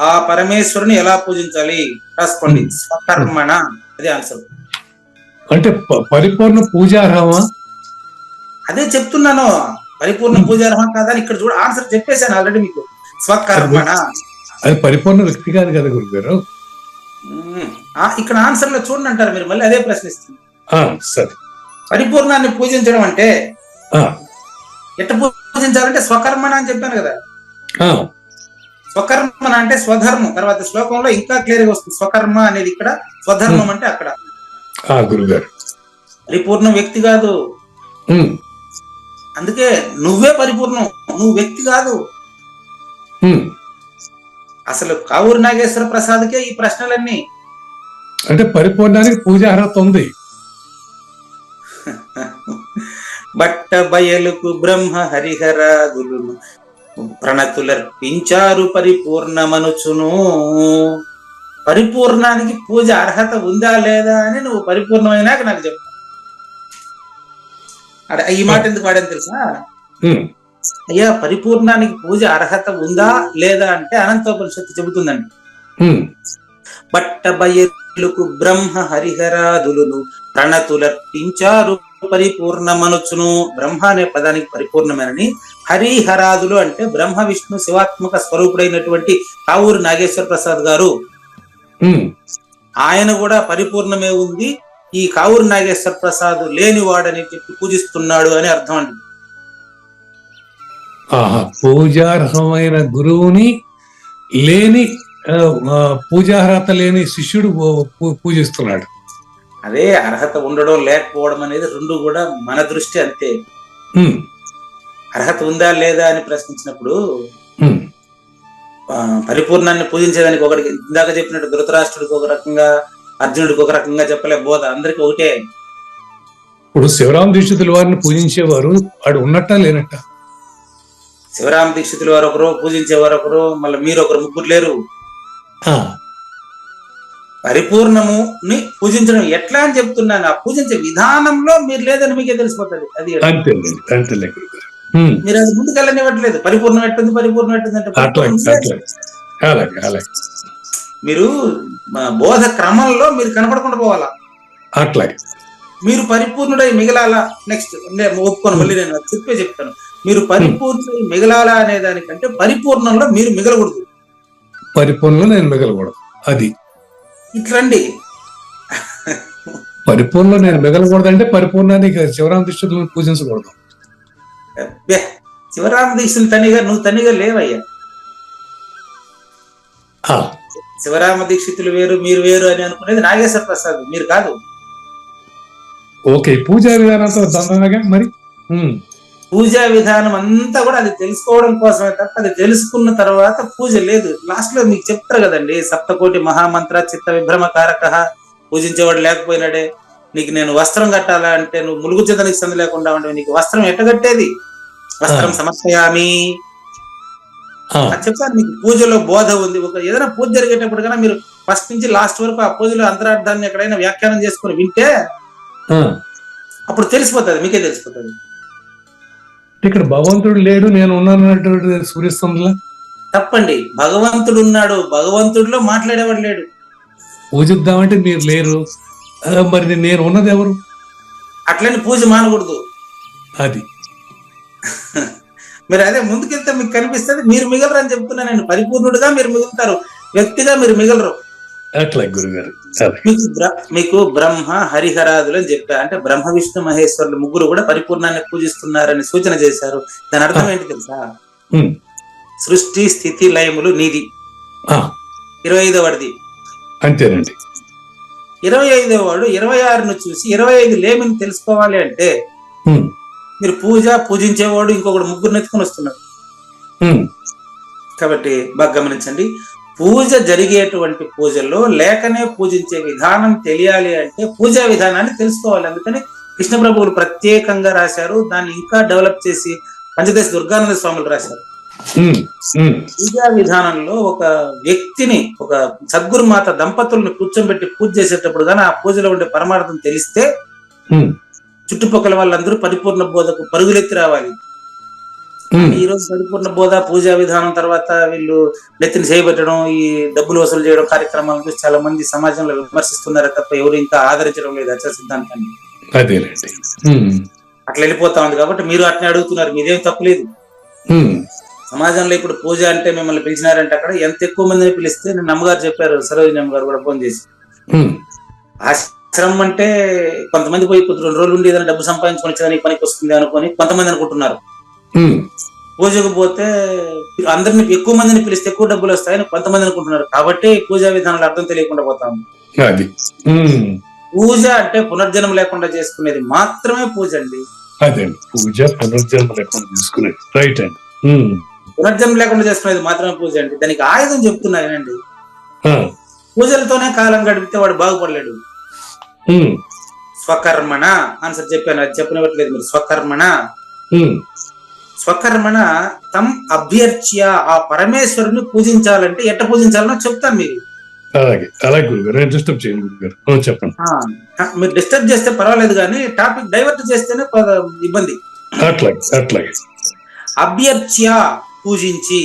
ఆ పరమేశ్వరుని ఎలా పూజించాలి రాసుకోండి, స్వకర్మణ. అదే ఆన్సర్. అంటే పరిపూర్ణ పూజార్హమా? అదే చెప్తున్నాను, పరిపూర్ణ పూజార్హం కాదా ఇక్కడ చూడ, ఆన్సర్ చెప్పేశాను ఆల్రెడీ మీకు. స్వకర్మణ అది పరిపూర్ణ వ్యక్తి కాదు కదా గురుగారు. ఇక్కడ ఆన్సర్ లో చూడండి అంటారు మీరు, మళ్ళీ అదే ప్రశ్నిస్తుంది. సరే, పరిపూర్ణాన్ని పూజించడం అంటే ఎట్ట పూజించాలంటే స్వకర్మణ అని చెప్పాను కదా. స్వకర్మణ అంటే స్వధర్మం. తర్వాత శ్లోకంలో ఇంకా క్లియర్ గా వస్తుంది, స్వకర్మ అనేది ఇక్కడ, స్వధర్మం అంటే అక్కడ. గురుగారు, పరిపూర్ణ వ్యక్తి కాదు. అందుకే నువ్వే పరిపూర్ణం, నువ్వు వ్యక్తి కాదు. అసలు కావూరు నాగేశ్వర ప్రసాద్కే ఈ ప్రశ్నలన్నీ. అంటే పరిపూర్ణానికి పూజ అర్హత ఉంది. బట్ట బయలుకు బ్రహ్మ హరిహరాదులు ప్రణతులర్పించారు పరిపూర్ణమనుచును. పరిపూర్ణానికి పూజ అర్హత ఉందా లేదా అని నువ్వు పరిపూర్ణమైనాక నాకు చెప్పు. అదే ఈ మాట ఎందుకు వాడని తెలుసా? అయ్యా, పరిపూర్ణానికి పూజ అర్హత ఉందా లేదా అంటే అనంతోపనిషత్తు చెబుతుందండి. బట్ట బయలు బ్రహ్మ హరిహరాదులను ప్రణతులర్పించారు పరిపూర్ణమనుచును. బ్రహ్మ అనే పదానికి పరిపూర్ణమేనని, హరిహరాదులు అంటే బ్రహ్మ విష్ణు శివాత్మక స్వరూపుడైనటువంటి కావూరు నాగేశ్వర ప్రసాద్ గారు, ఆయన కూడా పరిపూర్ణమే ఉంది, ఈ కావూరు నాగేశ్వర ప్రసాద్ లేనివాడని చెప్పి పూజిస్తున్నాడు అని అర్థం అండి. పూజార్హమైన గురువుని లేని పూజార్హత లేని శిష్యుడు పూజిస్తున్నాడు. అదే అర్హత ఉండడం లేకపోవడం అనేది రెండు కూడా మన దృష్టి అంతే. అర్హత ఉందా లేదా అని ప్రశ్నించినప్పుడు పరిపూర్ణాన్ని పూజించేదానికి ఒకటికి ఇందాక చెప్పినట్టు ధృతరాష్ట్రుడికి ఒక రకంగా, అర్జునుడికి ఒక రకంగా చెప్పలే బోధ, అందరికి ఒకటే. ఇప్పుడు శివరామ దీక్షితుల వారిని పూజించేవారు వాడు ఉన్నట్టా లేనట్ట? శివరామ దీక్షితుల వారు ఒకరు, పూజించేవారు ఒకరు, మళ్ళీ మీరు ఒకరు, ముగ్గురు లేరు. పరిపూర్ణముని పూజించడం ఎట్లా అని చెప్తున్నాను. ఆ పూజించే విధానంలో మీరు లేదని మీకే తెలిసిపోతుంది. అది మీరు అది ముందుకెళ్ళనివ్వట్లేదు. పరిపూర్ణం ఎట్టుంది, పరిపూర్ణం ఎట్టుంది అంటే మీరు బోధ క్రమంలో మీరు కనపడకుండా పోవాలా. అట్లాగే మీరు పరిపూర్ణుడై మిగలాలా. నెక్స్ట్ ఒప్పుకోను, మళ్ళీ నేను చెప్తాను. మీరు పరిపూర్ణుడై మిగలాలా అనే దానికంటే పరిపూర్ణంలో మీరు మిగలకూడదు. పరిపూర్ణంలో నేను మిగలకూడదు. అది ఇట్లండి. పరిపూర్ణంలో నేను మిగలకూడదు అంటే పరిపూర్ణాన్ని శివరామ దీక్షితులను పూజించకూడదు. శివరామ దీక్షలు తనిగా నువ్వు తనిగా లేవయ్యా. శివరామ దీక్షితులు వేరు, మీరు వేరు అని అనుకునేది నాగేశ్వర ప్రసాద్, మీరు కాదు. ఓకే, పూజా విధానంతో దండనగా మరి పూజా విధానం అంతా కూడా అది తెలుసుకోవడం కోసమే తప్ప అది తెలుసుకున్న తర్వాత పూజ లేదు. లాస్ట్ లో మీకు చెప్తారు కదండి, సప్తకోటి మహామంత్ర చిత్త విభ్రమకారక, పూజించేవాడు లేకపోయినాడే. నీకు నేను వస్త్రం కట్టాలా అంటే నువ్వు ములుగు చెందనికి సంది లేకుండా ఉండే, నీకు వస్త్రం ఎట్టగట్టేది? వస్త్రం సమర్పయామి చెప్తాను. మీకు పూజలో బోధ ఉంది. ఒక ఏదైనా పూజ జరిగేటప్పుడు కన్నా మీరు ఫస్ట్ నుంచి లాస్ట్ వరకు ఆ పూజలో అంతరార్థాన్ని ఎక్కడైనా వ్యాఖ్యానం చేసుకుని వింటే అప్పుడు తెలిసిపోతుంది, మీకే తెలిసిపోతుంది. ఇక్కడ భగవంతుడు లేడు, నేను ఉన్నానన్నటువంటి సూర్యస్తంలో తప్పండి. భగవంతుడు ఉన్నాడు, భగవంతుడిలో మాట్లాడేవాడు లేడు. పూజిద్దామంటే మీరు లేరు, మరి నేను ఉన్నది ఎవరు? అట్లని పూజ మానకూడదు. అది మీరు అదే ముందుకెళ్తే మీకు కనిపిస్తుంది. మీరు మిగలరు అని చెప్తున్నా నేను. పరిపూర్ణుడుగా మీరు మిగులుతారు, వ్యక్తిగా మీరు మిగలరు. అట్లా గురుగారు మీకు బ్రహ్మ హరిహరాదులు అని చెప్పా అంటే బ్రహ్మ విష్ణు మహేశ్వరులు ముగ్గురు కూడా పరిపూర్ణాన్ని పూజిస్తున్నారని సూచన చేశారు. దాని అర్థం ఏంటి తెలుసా? సృష్టి స్థితి లయములు నీది. 25వది అంతేనండి. 25వాడు 26ను చూసి 25 లేమిని తెలుసుకోవాలి అంటే మీరు పూజించేవాడు ఇంకొకడు ముగ్గురు ఎత్తుకుని వస్తున్నాడు. కాబట్టి బాగా గమనించండి, పూజ జరిగేటువంటి పూజల్లో లేకనే పూజించే విధానం తెలియాలి అంటే పూజా విధానాన్ని తెలుసుకోవాలి. అందుకని కృష్ణ ప్రభువులు ప్రత్యేకంగా రాశారు, దాన్ని ఇంకా డెవలప్ చేసి పంచదేశ దుర్గానంద స్వాములు రాశారు. పూజా విధానంలో ఒక వ్యక్తిని, ఒక సద్గురుమాత దంపతులను కూర్చోబెట్టి పూజ చేసేటప్పుడు కానీ ఆ పూజలో ఉండే పరమార్థం తెలిస్తే చుట్టుపక్కల వాళ్ళందరూ పరిపూర్ణ బోధకు పరుగులెత్తి రావాలి. ఈ రోజు పరిపూర్ణ బోధ పూజా విధానం తర్వాత వీళ్ళు నెత్తిని చేయబెట్టడం, ఈ డబ్బులు వసూలు చేయడం కార్యక్రమాలను చూసి చాలా మంది సమాజంలో విమర్శిస్తున్నారు తప్ప ఎవరు ఇంకా ఆదరించడం లేదు అచల సిద్ధాంతాన్ని. అట్లా వెళ్ళిపోతా ఉంది. కాబట్టి మీరు అట్లా అడుగుతున్నారు, మీదేం తప్పులేదు. సమాజంలో ఇప్పుడు పూజ అంటే మిమ్మల్ని పిలిచినారంటే అక్కడ ఎంత ఎక్కువ మందిని పిలిస్తే, నేను అమ్మగారు చెప్పారు, సరోజిని అమ్మగారు కూడా ఫోన్ చేసి, ఆశ్రమం అంటే కొంతమంది పోయి 2 రోజులు ఉండి ఏదైనా డబ్బు సంపాదించుకొని పనికి వస్తుంది అనుకొని కొంతమంది అనుకుంటున్నారు. పూజకు పోతే అందరిని ఎక్కువ మందిని పిలిస్తే ఎక్కువ డబ్బులు వస్తాయని కొంతమంది అనుకుంటున్నారు. కాబట్టి పూజా విధానాలు అర్థం తెలియకుండా పోతాము. పూజ అంటే పునర్జన్మ లేకుండా చేసుకునేది మాత్రమే పూజ అండి. పునర్జన్మ లేకుండా చేసుకునేది మాత్రమే పూజ అండి. దానికి ఆయుధం చెప్తున్నానండి. పూజలతోనే కాలం గడిపితే వాడు బాగుపడలేడు. స్వకర్మణ ఆన్సర్ చెప్పాను, అది చెప్పనివ్వట్లేదు మీరు. స్వకర్మణ తం అభ్యర్చ్య, ఆ పరమేశ్వరుని పూజించాలంటే ఎట్ట పూజించాలనో చెప్తాను మీకు. చెప్పండి. మీరు డిస్టర్బ్ చేస్తే పర్వాలేదు కానీ టాపిక్ డైవర్ట్ చేస్తేనే ఇబ్బంది. అభ్యర్చ్య పూజించి,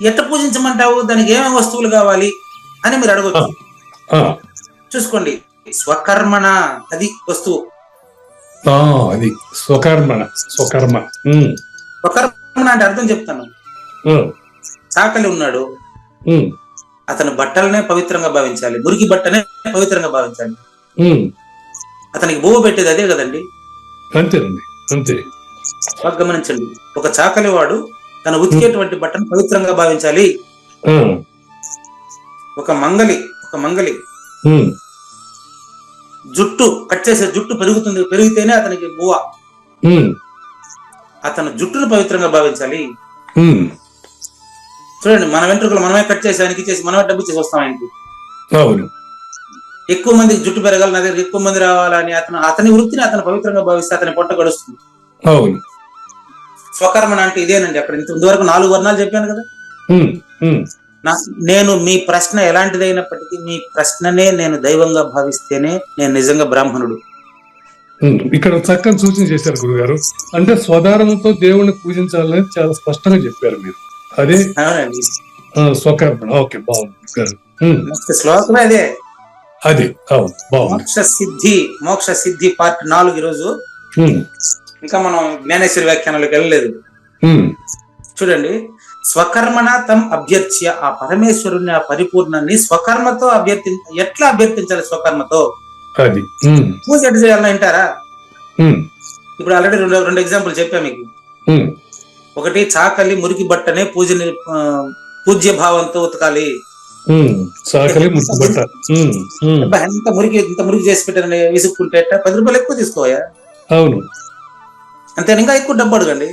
ఎట్ట పూజించమంటావు, దానికి ఏమేమి వస్తువులు కావాలి అని మీరు అడగచ్చు. చూసుకోండి, స్వకర్మణ అది వస్తువు. అది స్వకర్మణ. స్వకర్మ స్వకర్మణ అంటే అర్థం చెప్తాను. చాకలి ఉన్నాడు, అతని బట్టలనే పవిత్రంగా భావించాలి, మురికి బట్టనే పవిత్రంగా భావించాలి. అతనికి బువ్వ పెట్టేది అదే కదండి. అంతేనండి, అంతే. గమనించండి, ఒక చాకలి వాడు తన ఉతికేటువంటి బట్టను పవిత్రంగా భావించాలి. ఒక మంగలి జుట్టు కట్ చేసే జుట్టు పెరిగితేనే అతనికి బువ్వ. అతను జుట్టును పవిత్రంగా భావించాలి. చూడండి, మన వెంట్రుకలు మనమే కట్ చేసి ఆయనకి ఇచ్చేసి మనమే డబ్బు ఇచ్చేసి వస్తాం ఆయనకి. ఎక్కువ మందికి జుట్టు పెరగాలి, నా దగ్గర ఎక్కువ మంది రావాలని అతని వృత్తిని అతను పవిత్రంగా భావిస్తే అతని పొట్ట గడుస్తుంది. స్వకర్మణ అంటే ఇదేనండి. అక్కడ ఇంతవరకు 4 వర్ణాలు చెప్పాను కదా. నేను మీ ప్రశ్న ఎలాంటిదైనప్పటికీ మీ ప్రశ్ననే నేను దైవంగా భావిస్తేనే నేను నిజంగా బ్రాహ్మణుడు. ఇక్కడ చక్కని సూచన చేశారు గురుగారు. అంటే స్వధారణతో దేవుణ్ణి పూజించాలని చాలా స్పష్టంగా చెప్పారు మీరు. అదే స్వకర్మణ. ఓకే, బాగుంది. శ్లోకమే అదే. అది బాగుంది. మోక్ష సిద్ధి పార్ట్ 4 ఈరోజు. ఇంకా మనం జ్ఞానేశ్వరి వ్యాఖ్యానాలకు వెళ్ళలేదు. చూడండి, స్వకర్మణ తం అభ్యర్చ్య, ఆ పరమేశ్వరుని, ఆ పరిపూర్ణాన్ని స్వకర్మతో ఎట్లా అభ్యర్థించాలి? స్వకర్మతో అది పూజ ఎట్లా చేయాలని అంటారా? ఇప్పుడు ఆల్రెడీ రెండు ఎగ్జాంపుల్ చెప్పా మీకు. ఒకటి, చాకలి మురికి బట్టనే పూజ్య భావంతో ఉతకాలి. ఇంత మురికి చేసి పెట్టారని విసుక్కుంటే 10 రూపాయలు ఎక్కువ తీసుకోయా. అవును, అంతే. ఇంకా ఎక్కువ డబ్బు అడగండి.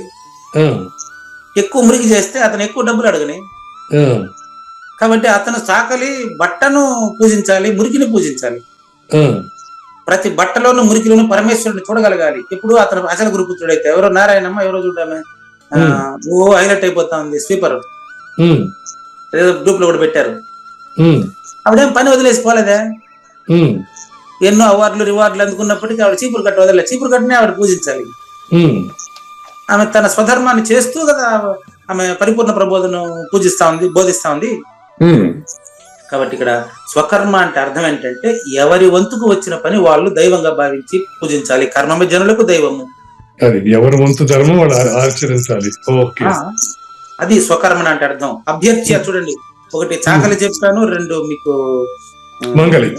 ఎక్కువ మురికి చేస్తే అతను ఎక్కువ డబ్బులు అడగని. కాబట్టి అతను చాకలి బట్టను పూజించాలి, మురికిని పూజించాలి. ప్రతి బట్టలోను మురికిలోను పరమేశ్వరుని చూడగలగాలి. ఇప్పుడు అతను అసలు గురుపుత్రుడైతే ఎవరో నారాయణమ్మ ఎవరో చూడమే హైలైట్ అయిపోతా ఉంది. స్వీపర్ ఏదో గ్రూప్ లో కూడా పెట్టారు. అప్పుడేం పని వదిలేసిపోలేదే. ఎన్నో అవార్డులు రివార్డులు అందుకున్నప్పటికీ ఆవిడ చీపురు కట్ట వదలలే. చీపురు కట్టనే ఆవిడ పూజించాలి. ఆమె తన స్వధర్మాన్ని చేస్తూ కదా ఆమె పరిపూర్ణ ప్రబోధను బోధిస్తా ఉంది. కాబట్టి ఇక్కడ స్వకర్మ అంటే అర్థం ఏంటంటే ఎవరి వంతుకు వచ్చిన పని వాళ్ళు దైవంగా భావించి పూజించాలి. కర్మమే జనులకు దైవము. ఎవరి వంతు ధర్మం వాళ్ళు ఆచరించాలి. అది స్వకర్మ అంటే అర్థం. అభ్యర్థ్య చూడండి, ఒకటి చాకలి చెప్పాను, 2 మీకు మంగలి,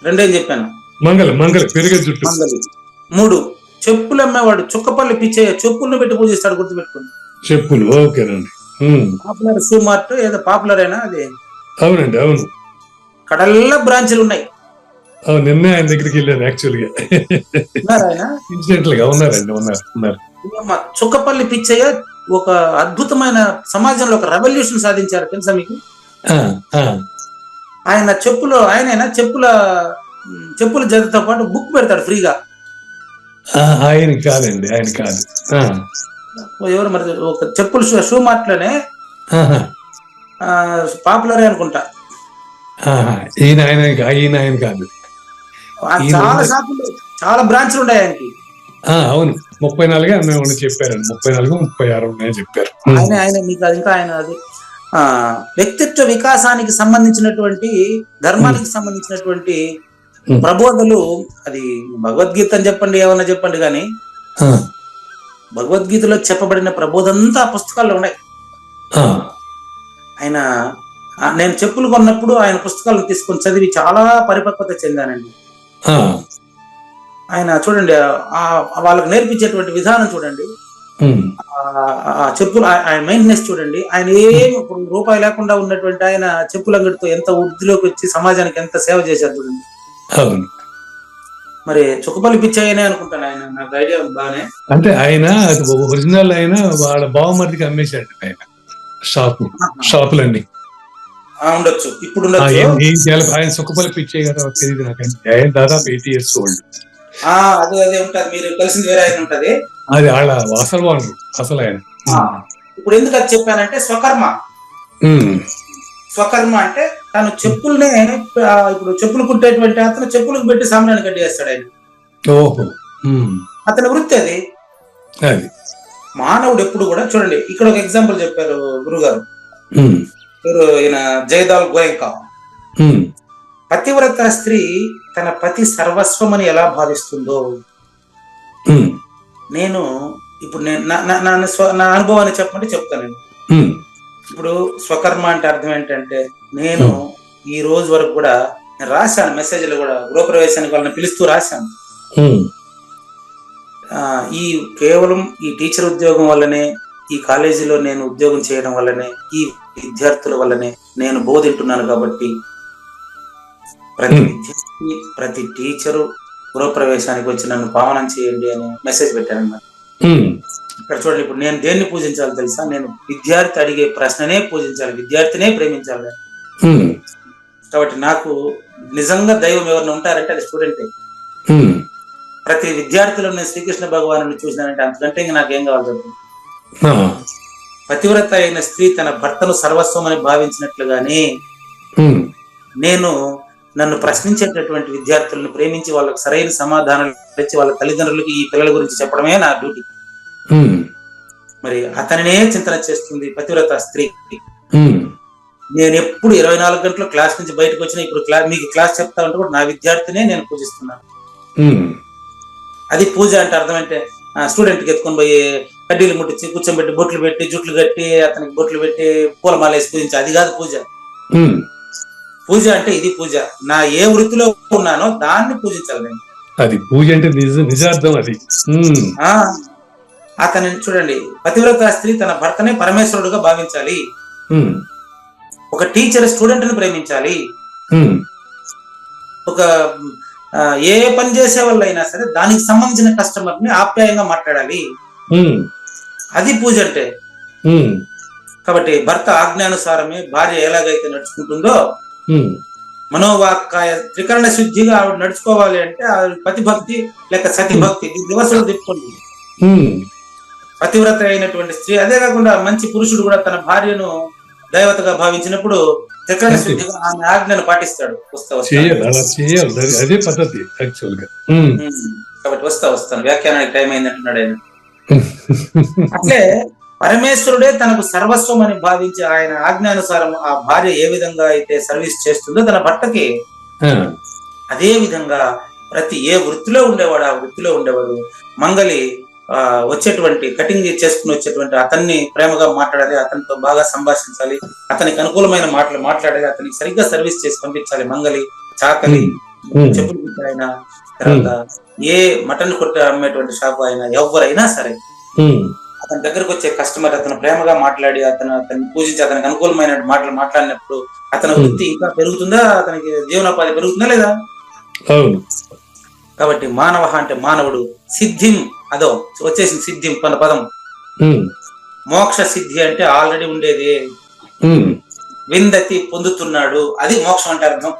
2 ఏం చెప్పాను, మంగలి పెరిగే జుట్టు. 3 చెప్పులు అమ్మేవాడు చుక్కపల్లి పిచ్చయ్య చెప్పులను పెట్టి పూజిస్తాడు. గుర్తుపెట్టుకోండి, చెప్పులు. ఓకేనండి. పాపులర్ షూ మార్ట్ ఏదో పాపులర్ అయినా అది. అవునండి, అవును. కడల్లా బ్రాంచ్లు ఉన్నాయి. నిన్నే ఆయన దగ్గరికి వెళ్ళాను యాక్చువల్గా. ఇన్సిడెంటల్ గా ఉన్నారండి, ఉన్నారు. చుక్కపల్లి పిచ్చయ్య ఒక అద్భుతమైన సమాజంలో ఒక రెవల్యూషన్ సాధించారు, తెలుసా మీకు? ఆయన చెప్పుల జతతో పాటు బుక్ పెడతాడు ఫ్రీగా. ఆయన కాదండి, ఆయన కాదు. ఎవరు మరి ఒక చెప్పులు షూ మార్ట్ లోనే పాపులర్ అనుకుంటా. ఈయన ఆయన కాదు. చాలా షాపులు, చాలా బ్రాంచ్లు ఉన్నాయి ఆయనకి. అవును, 34 అన్నీ చెప్పారండి. 34, 36 ఉన్నాయని చెప్పారు. ఆయన మీకు ఇంకా ఆయన అది వ్యక్తిత్వ వికాసానికి సంబంధించినటువంటి, ధర్మానికి సంబంధించినటువంటి ప్రబోధలు. అది భగవద్గీత అని చెప్పండి, ఏమన్నా చెప్పండి, కానీ భగవద్గీతలో చెప్పబడిన ప్రబోధంతా ఆ పుస్తకాల్లో ఉన్నాయి. ఆయన నేను చెప్పులు కొన్నప్పుడు ఆయన పుస్తకాలను తీసుకొని చదివి చాలా పరిపక్వత చెందానండి. ఆయన చూడండి, వాళ్ళకి నేర్పించేటువంటి విధానం చూడండి, ఆ చెప్పులు ఆయన మెయింటెనెన్స్ చూడండి. ఆయన ఏమి రూపాయి లేకుండా ఉన్నటువంటి ఆయన చెప్పుల అంగడితో ఎంత వృద్ధిలోకి వచ్చి సమాజానికి ఎంత సేవ చేశారు చూడండి. మరి చుక్కపల్లి పిచ్చయ్యనే అనుకుంటాను ఆయన, నాకు ఐడియా బాగానే. అంటే ఆయన ఒరిజినల్ ఆయన వాళ్ళ బావమరిదికి అమ్మేశాడు ఆయన షాపులన్నీ. ఉండొచ్చు, ఇప్పుడు ఆయన చుక్కపల్లి పిచ్చయ్య కదా తెలియదు నాకండి. ఆయన దాదాపు 80 years old. అదే ఉంటది, మీరు కలిసింది వేరే ఆయన ఉంటది. అది వాళ్ళ అసలు వాళ్ళు అసలు ఆయన. ఇప్పుడు ఎందుకు అది చెప్పానంటే స్వకర్మ అంటే తను చెప్పుల్నే, ఇప్పుడు చెప్పులు కుట్టేటువంటి అతను చెప్పులకు పెట్టి సామ్రాన్ని కట్టేస్తాడు ఆయన. అతని వృత్తి అది. మానవుడు ఎప్పుడు కూడా చూడండి, ఇక్కడ ఒక ఎగ్జాంపుల్ చెప్పారు గురుగారు. ఈయన జయదాల్ గోయంకా. పతివ్రత స్త్రీ తన పతి సర్వస్వం అని ఎలా భావిస్తుందో, నేను ఇప్పుడు నా అనుభవాన్ని చెప్పమంటే చెప్తానండి. ఇప్పుడు స్వకర్మ అంటే అర్థం ఏంటంటే, నేను ఈ రోజు వరకు కూడా నేను రాశాను, మెసేజ్లు కూడా గృహప్రవేశానికి వాళ్ళని పిలుస్తూ రాశాను. ఈ కేవలం ఈ టీచర్ ఉద్యోగం వల్లనే, ఈ కాలేజీలో నేను ఉద్యోగం చేయడం వల్లనే, ఈ విద్యార్థుల వల్లనే నేను బోధింటున్నాను. కాబట్టి ప్రతి విద్యార్థి, ప్రతి టీచరు గృహప్రవేశానికి వచ్చి నన్ను పావనం చేయండి అని మెసేజ్ పెట్టానన్నమాట. ఇక్కడ చూడండి, ఇప్పుడు నేను దేన్ని పూజించాలి తెలుసా? నేను విద్యార్థి అడిగే ప్రశ్ననే పూజించాలి, విద్యార్థినే ప్రేమించాలి. కాబట్టి నాకు నిజంగా దైవం ఎవరిని ఉంటారంటే అది స్టూడెంటే. ప్రతి విద్యార్థులు నేను శ్రీకృష్ణ భగవాను చూసినానంటే అంతకంటే ఇంకా నాకేం కావాలి చెప్పండి. పతివ్రత అయిన స్త్రీ తన భర్తను సర్వస్వం అని భావించినట్లుగానే నేను నన్ను ప్రశ్నించేటటువంటి విద్యార్థులను ప్రేమించి వాళ్ళకు సరైన సమాధానం ఇచ్చి వాళ్ళ తల్లిదండ్రులకి ఈ పిల్లల గురించి చెప్పడమే నా డ్యూటీ. మరి అతనినే చింతన చేస్తుంది పతివ్రత స్త్రీకి. నేను ఎప్పుడు 24 గంటలు క్లాస్ నుంచి బయటకు వచ్చిన ఇప్పుడు మీకు క్లాస్ చెప్తా ఉంటే కూడా నా విద్యార్థినే నేను పూజిస్తున్నాను. అది పూజ అంటే అర్థం అంటే స్టూడెంట్కి ఎత్తుకొని పోయి కడ్డీలు ముట్టించి కూర్చోబెట్టి బొట్లు పెట్టి జుట్లు కట్టి అతనికి బొట్లు పెట్టి పూలమాల వేసి పూజించి అది కాదు పూజ. పూజ అంటే ఇది పూజ. నా ఏ వృత్తిలో ఉన్నానో దాన్ని పూజించాలి నేను. అది పూజ అంటే నిజార్థం అది. అతని చూడండి, పతివ్రత స్త్రీ తన భర్తనే పరమేశ్వరుడుగా భావించాలి. ఒక టీచర్ స్టూడెంట్ ని ప్రేమించాలి. ఒక ఏ పని చేసే వాళ్ళు అయినా సరే దానికి సంబంధించిన కస్టమర్ ని ఆప్యాయంగా మాట్లాడాలి. అది పూజ అంటే. కాబట్టి భర్త ఆజ్ఞానుసారమే భార్య ఎలాగైతే నడుచుకుంటుందో, మనోవాక్కాయ త్రికరణ శుద్ధిగా ఆవిడ నడుచుకోవాలి అంటే పతిభక్తి లేక సతిభక్తి దివసులు తిప్పుకోండి. పతివ్రత అయినటువంటి స్త్రీ, అదే కాకుండా మంచి పురుషుడు కూడా తన భార్యను దైవతగా భావించినప్పుడు త్రికరణ శుద్ధిగా ఆమె ఆజ్ఞను పాటిస్తాడు. అదే పద్ధతి కాబట్టి వస్తాను వ్యాఖ్యానానికి టైం అయిందంటున్నాడు ఆయన. అట్లే పరమేశ్వరుడే తనకు సర్వస్వం అని భావించి ఆయన ఆజ్ఞానుసారం ఆ భార్య ఏ విధంగా అయితే సర్వీస్ చేస్తుందో తన భర్తకి, అదే విధంగా ప్రతి ఏ వృత్తిలో ఉండేవాడు ఆ వృత్తిలో ఉండేవాడు మంగళి వచ్చేటువంటి కటింగ్ చేసుకుని వచ్చేటువంటి అతన్ని ప్రేమగా మాట్లాడాలి, అతనితో బాగా సంభాషించాలి, అతనికి అనుకూలమైన మాటలు మాట్లాడాలి, అతనికి సరిగ్గా సర్వీస్ చేసి పంపించాలి. మంగళి, చాకలి, చెప్పులు కుట్టాయన, తర్వాత ఏ మటన్ కొట్ట అమ్మేటువంటి షాపు అయినా ఎవరైనా సరే అతని దగ్గరకు వచ్చే కస్టమర్ అతను ప్రేమగా మాట్లాడి అతన్ని పూజించి అతనికి అనుకూలమైన మాటలు మాట్లాడినప్పుడు అతని వృత్తి ఇంకా పెరుగుతుందా, అతనికి జీవనోపాధి పెరుగుతుందా లేదా? కాబట్టి మానవ అంటే మానవుడు, సిద్ధిం అదో వచ్చేసింది సిద్ధిం పద పదం. మోక్ష సిద్ధి అంటే ఆల్రెడీ ఉండేది, విందతి పొందుతున్నాడు, అది మోక్షం అంటే అర్థం.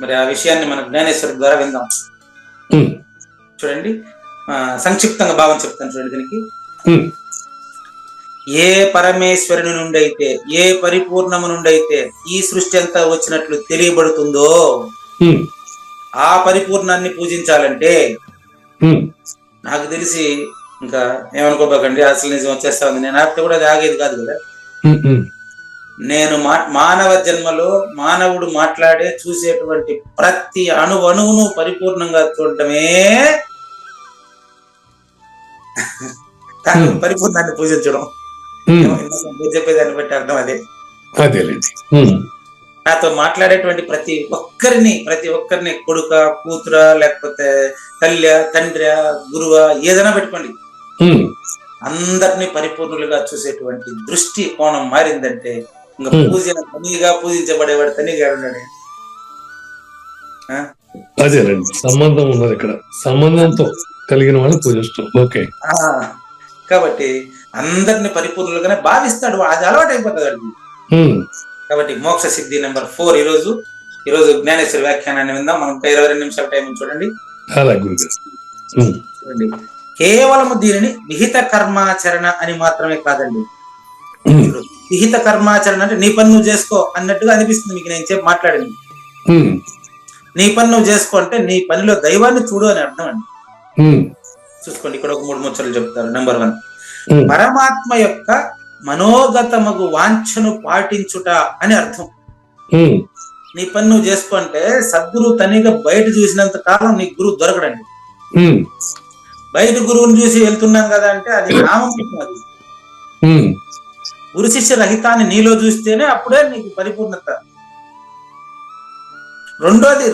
మరి ఆ విషయాన్ని మన జ్ఞానేశ్వరి ద్వారా విందాం. చూడండి, సంక్షిప్తంగా భావం చెప్తాను చూడండి దీనికి. ఏ పరమేశ్వరుని నుండి అయితే, ఏ పరిపూర్ణము నుండి అయితే ఈ సృష్టి అంతా వచ్చినట్లు తెలియబడుతుందో ఆ పరిపూర్ణాన్ని పూజించాలంటే, నాకు తెలిసి ఇంకా ఏమనుకోబాకండి, అసలు నిజం వచ్చేస్తా ఉంది, నేను ఆపితే కూడా అది ఆగేది కాదు కదా. నేను మానవ జన్మలో మానవుడు మాట్లాడే చూసేటువంటి ప్రతి అణువును పరిపూర్ణంగా చూడటమే పరిపూర్ణాన్ని పూజించడం. చెప్పేదాన్ని బట్టి అర్థం అదే. నాతో మాట్లాడేటువంటి ప్రతి ఒక్కరిని కొడుక, కూతుర, లేకపోతే తల్లి, తండ్రి, గురువ, ఏదైనా పెట్టుకోండి, అందరినీ పరిపూర్ణులుగా చూసేటువంటి దృష్టి కోణం మారిందంటే ఇంకా పూజ తనిగా పూజించబడేవాడు తనిగా ఉన్నాడు. అదేనండి సంబంధం ఉన్నది ఇక్కడ, సంబంధంతో కలిగిన వాళ్ళు పూజిస్తాం. ఓకే, కాబట్టి అందరిని పరిపూర్ణులుగానే భావిస్తాడు, అది అలవాటు అయిపోతుంది. కాబట్టి మోక్ష సిద్ధి నెంబర్ 4 ఈరోజు జ్ఞానేశ్వరి వ్యాఖ్యానాన్ని విందాం. మనం 22 నిమిషాల టైం చూడండి. చూడండి, కేవలము దీనిని విహిత కర్మాచరణ అని మాత్రమే కాదండి. విహిత కర్మాచరణ అంటే నీ పని నువ్వు చేసుకో అన్నట్టుగా అనిపిస్తుంది మీకు నేను చెప్పి మాట్లాడింది. నీ పని నువ్వు చేసుకో అంటే నీ పనిలో దైవాన్ని చూడు అని అర్థం అండి. చూసుకోండి, ఇక్కడ ఒక 3 ముచ్చట్లు చెప్తారు. నెంబర్ 1, పరమాత్మ యొక్క మనోగతమగు వాంఛను పాటించుట అని అర్థం. నీ పని నువ్వు చేసుకుంటే సద్గురువు తనిగా బయట చూసినంత కాలం నీకు గురువు దొరకడండి. బయట గురువుని చూసి వెళ్తున్నాం కదా అంటే అది నామం. అది గురు శిష్య రహితాన్ని నీలో చూస్తేనే అప్పుడే నీకు పరిపూర్ణత.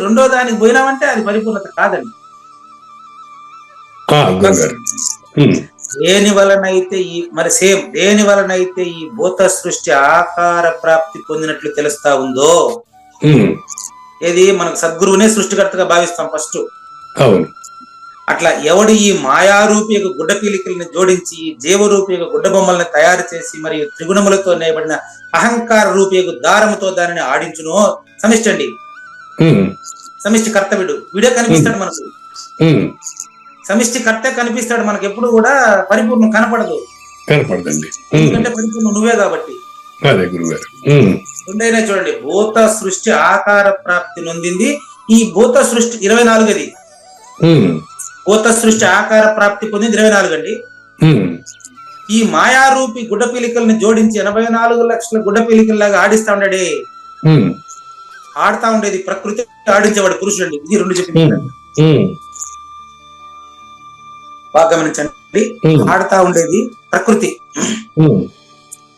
రెండో దానికి పోయినామంటే అది పరిపూర్ణత కాదండి. దేని వలనైతే ఈ భూత సృష్టి ఆకార ప్రాప్తి పొందినట్లు తెలుస్తా ఉందో, ఏది మనకు సద్గురువునే సృష్టికర్తగా భావిస్తాం ఫస్ట్. అట్లా ఎవడు ఈ మాయారూపి యొక్క గుడ్డ పీలికల్ని జోడించి జీవరూపి యొక్క గుడ్డ బొమ్మల్ని తయారు చేసి మరియు త్రిగుణములతో నేయబడిన అహంకార రూపి యొక్క దారముతో దానిని ఆడించునో, సమిష్టి అండి, సమిష్టి కర్తవ్యుడు వీడే కనిపిస్తాడు మనకు. సమిష్టి కర్తే కనిపిస్తాడు మనకు, ఎప్పుడు కూడా పరిపూర్ణం కనపడదండి. ఎందుకంటే పరిపూర్ణం నువ్వే కాబట్టి. రెండైనా చూడండి, భూత సృష్టి ఆకార ప్రాప్తి నొందింది. ఈ భూత సృష్టి 24 భూత సృష్టి ఆకార ప్రాప్తి పొందింది 24 అండి. ఈ మాయారూపి గుడ్డ పీలికల్ని జోడించి 84 లక్షల గుడ్డ పీలికల్లాగా ఆడిస్తా ఉండేది. ఆడుతా ఉండేది ప్రకృతి, ఆడించేవాడు పురుషుడు అండి. ఇది 2 చెప్పింది. బాగా గమనించండి, ఆడుతా ఉండేది ప్రకృతి,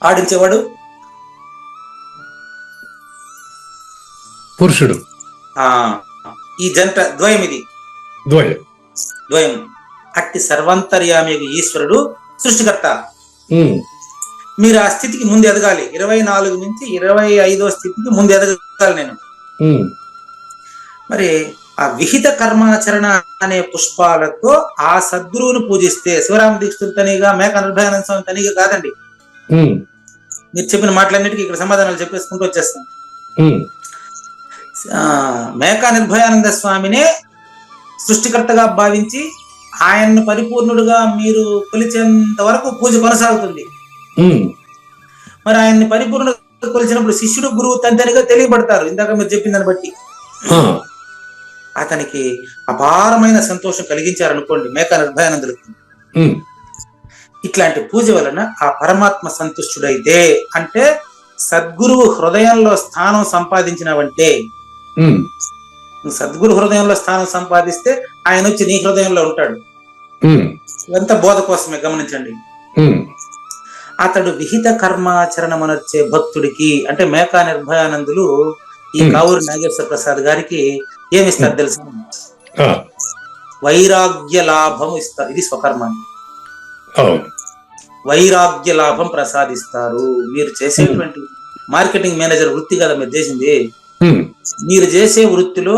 ఆడించేవాడు పురుషుడు. ఈ జంట ద్వయం, ఇది ద్వయం. అట్టి సర్వంతర్యామి ఈశ్వరుడు సృష్టికర్త. మీరు ఆ స్థితికి ముందు ఎదగాలి. 24 నుంచి 25వ స్థితికి ముందు ఎదగాలి నేను. మరి ఆ విహిత కర్మాచరణ అనే పుష్పాలతో ఆ సద్గురువును పూజిస్తే, శివరామ దీక్షితులు తనిగా, మేక నిర్భయానంద స్వామి తనిగా కాదండి. మీరు చెప్పిన మాటలన్నిటికీ ఇక్కడ సమాధానాలు చెప్పేసుకుంటూ వచ్చేస్తాం. మేక నిర్భయానంద స్వామినే సృష్టికర్తగా భావించి ఆయన్ను పరిపూర్ణుడుగా మీరు కొలిచేంత వరకు పూజ కొనసాగుతుంది. మరి ఆయన్ని పరిపూర్ణుడుగా కొలిచినప్పుడు శిష్యుడు గురువు తండ్రిగా తెలియబడతారు. ఇందాక మీరు చెప్పిన దాన్ని బట్టి అతనికి అపారమైన సంతోషం కలిగించారనుకోండి మేక నిర్భయానందులకు. ఇట్లాంటి పూజ వలన ఆ పరమాత్మ సంతుష్టుడైతే, అంటే సద్గురువు హృదయంలో స్థానం సంపాదించినవంటే, సద్గురు హృదయంలో స్థానం సంపాదిస్తే ఆయన వచ్చి నీ హృదయంలో ఉంటాడు. ఇదంతా బోధ కోసమే, గమనించండి. అతడు విహిత కర్మాచరణమనొచ్చే భక్తుడికి, అంటే మేకా నిర్భయానందులు ఈ కావూరి నాగేశ్వర ప్రసాద్ గారికి ఏమిస్తారు తెలుసా? వైరాగ్య లాభం ఇస్తారు. ఇది స్వకర్మాన్ని వైరాగ్య లాభం ప్రసాదిస్తారు. మీరు చేసేటువంటి మార్కెటింగ్ మేనేజర్ వృత్తి కదా మీరు చేసింది. మీరు చేసే వృత్తిలో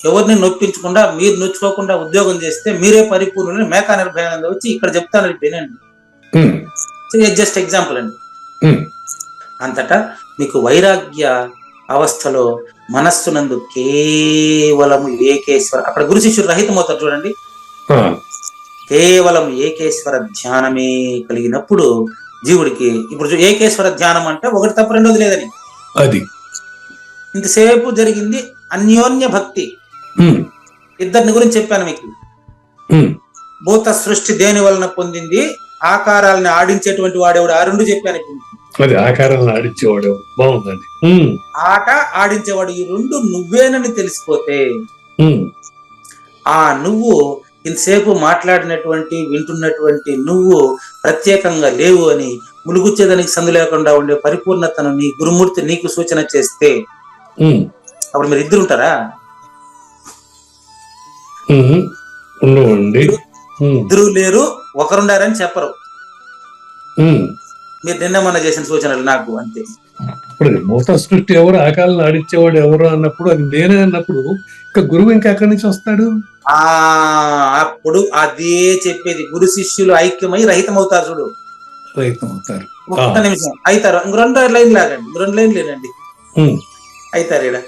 ఎవరిని నొప్పించకుండా, మీరు నొచ్చుకోకుండా ఉద్యోగం చేస్తే మీరే పరిపూర్ణులని మేకా నిర్భయానంద వచ్చి ఇక్కడ చెప్తాను, వినండి. జస్ట్ ఎగ్జాంపుల్ అండి. అంతటా మీకు వైరాగ్య అవస్థలో మనస్సునందు కేవలం ఏకేశ్వర, అక్కడ గురు శిష్యుడు రహితం అవుతారు చూడండి, కేవలం ఏకేశ్వర ధ్యానమే కలిగినప్పుడు జీవుడికి, ఇప్పుడు ఏకేశ్వర ధ్యానం అంటే ఒకటి తప్ప రెండోది లేదని, అది ఇంతసేపు జరిగింది అన్యోన్య భక్తి. ఇద్దరిని గురించి చెప్పాను మీకు. భూత సృష్టి దేని వలన పొందింది? ఆకారాలను ఆడించేటువంటి వాడేవాడు. ఆ 2 చెప్పాను ఇప్పుడు. అది ఆకారాలను ఆడించేవాడు. బాగుందండి. ఆట ఆడించేవాడు. ఈ 2 నువ్వేనని తెలిసిపోతే, ఆ నువ్వు ఇంతసేపు మాట్లాడినటువంటి వింటున్నటువంటి నువ్వు ప్రత్యేకంగా లేవు అని ములుగుచ్చేదానికి సందు లేకుండా ఉండే పరిపూర్ణతను నీ గురుమూర్తి నీకు సూచన చేస్తే అప్పుడు మీరు ఇద్దరు ఉంటారా? ఇద్దరు లేరు, ఒకరుండారని చెప్పరు. మీరు నిన్న మొన్న చేసిన సూచనలు నాకు అంతే. ఇప్పుడు భూత సృష్టి ఎవరు, ఆకాలను ఆడించేవాడు ఎవరు అన్నప్పుడు, అది నేనే అన్నప్పుడు ఇంకా గురువు ఇంకా ఎక్కడి నుంచి వస్తాడు? అప్పుడు అదే చెప్పేది. గురు శిష్యులు ఐక్యమై రహితం అవుతారు చూడు. రహితం అవుతారు. ఒక్క నిమిషం అవుతారు. ఇంక 2 లైన్లు లాగండి, 2 లైన్లు లేనండి. అవుతారు. ఇక్కడ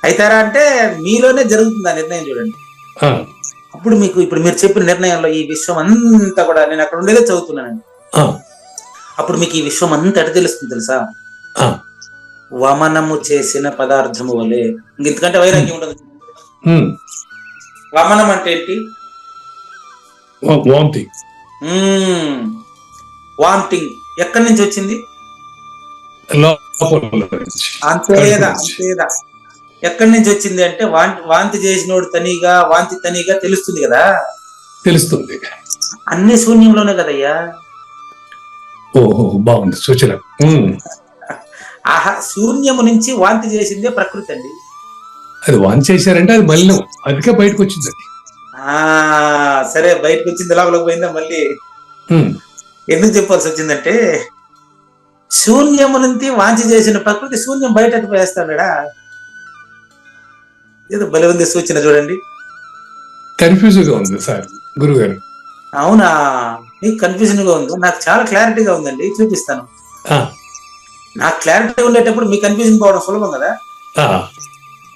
అవుతారా అంటే మీలోనే జరుగుతుంది ఆ నిర్ణయం చూడండి. అప్పుడు మీకు ఇప్పుడు మీరు చెప్పిన నిర్ణయంలో ఈ విశ్వం అంతా కూడా, నేను అక్కడ ఉండేదే చదువుతున్నానండి. అప్పుడు మీకు ఈ విశ్వం అంతా ఎట తెలుస్తుంది తెలుసా? వమనము చేసిన పదార్థము వలె. ఇంతకంటే వైరాగ్యం ఉండదు. వమనం అంటే ఏంటి? వామిటింగ్. ఎక్కడి నుంచి వచ్చింది? అంతేదా? ఎక్కడి నుంచి వచ్చింది అంటే వాంతి చేసినోడు తనిగా తెలుస్తుంది కదా, తెలుస్తుంది. అన్ని శూన్యంలోనే కదయ్యా. ఓహో, బాగుంది సూచన. ఆహా, శూన్యము నుంచి వాంతి చేసిందే ప్రకృతి అండి. అది వాంతి చేశారంటే అది మలినం, అందుకే బయటకు వచ్చింది. సరే, బయటకు వచ్చింది, లోపలికి పోయిందా మళ్ళీ? ఎందుకు చెప్పాల్సి వచ్చిందంటే, శూన్యము నుంచి వాంతి చేసిన ప్రకృతి శూన్యం బయటకు పోయేస్తాడా? ఏదో బలి ఉంది సూచన, చూడండి. కన్ఫ్యూజ్ గా ఉంది సార్ గురువు గారు. అవునా, మీకు కన్ఫ్యూజన్ గా ఉంది? నాకు చాలా క్లారిటీగా ఉందండి, చూపిస్తాను. నాకు క్లారిటీ ఉండేటప్పుడు మీకు కన్ఫ్యూజన్ పోవడం సులభం కదా.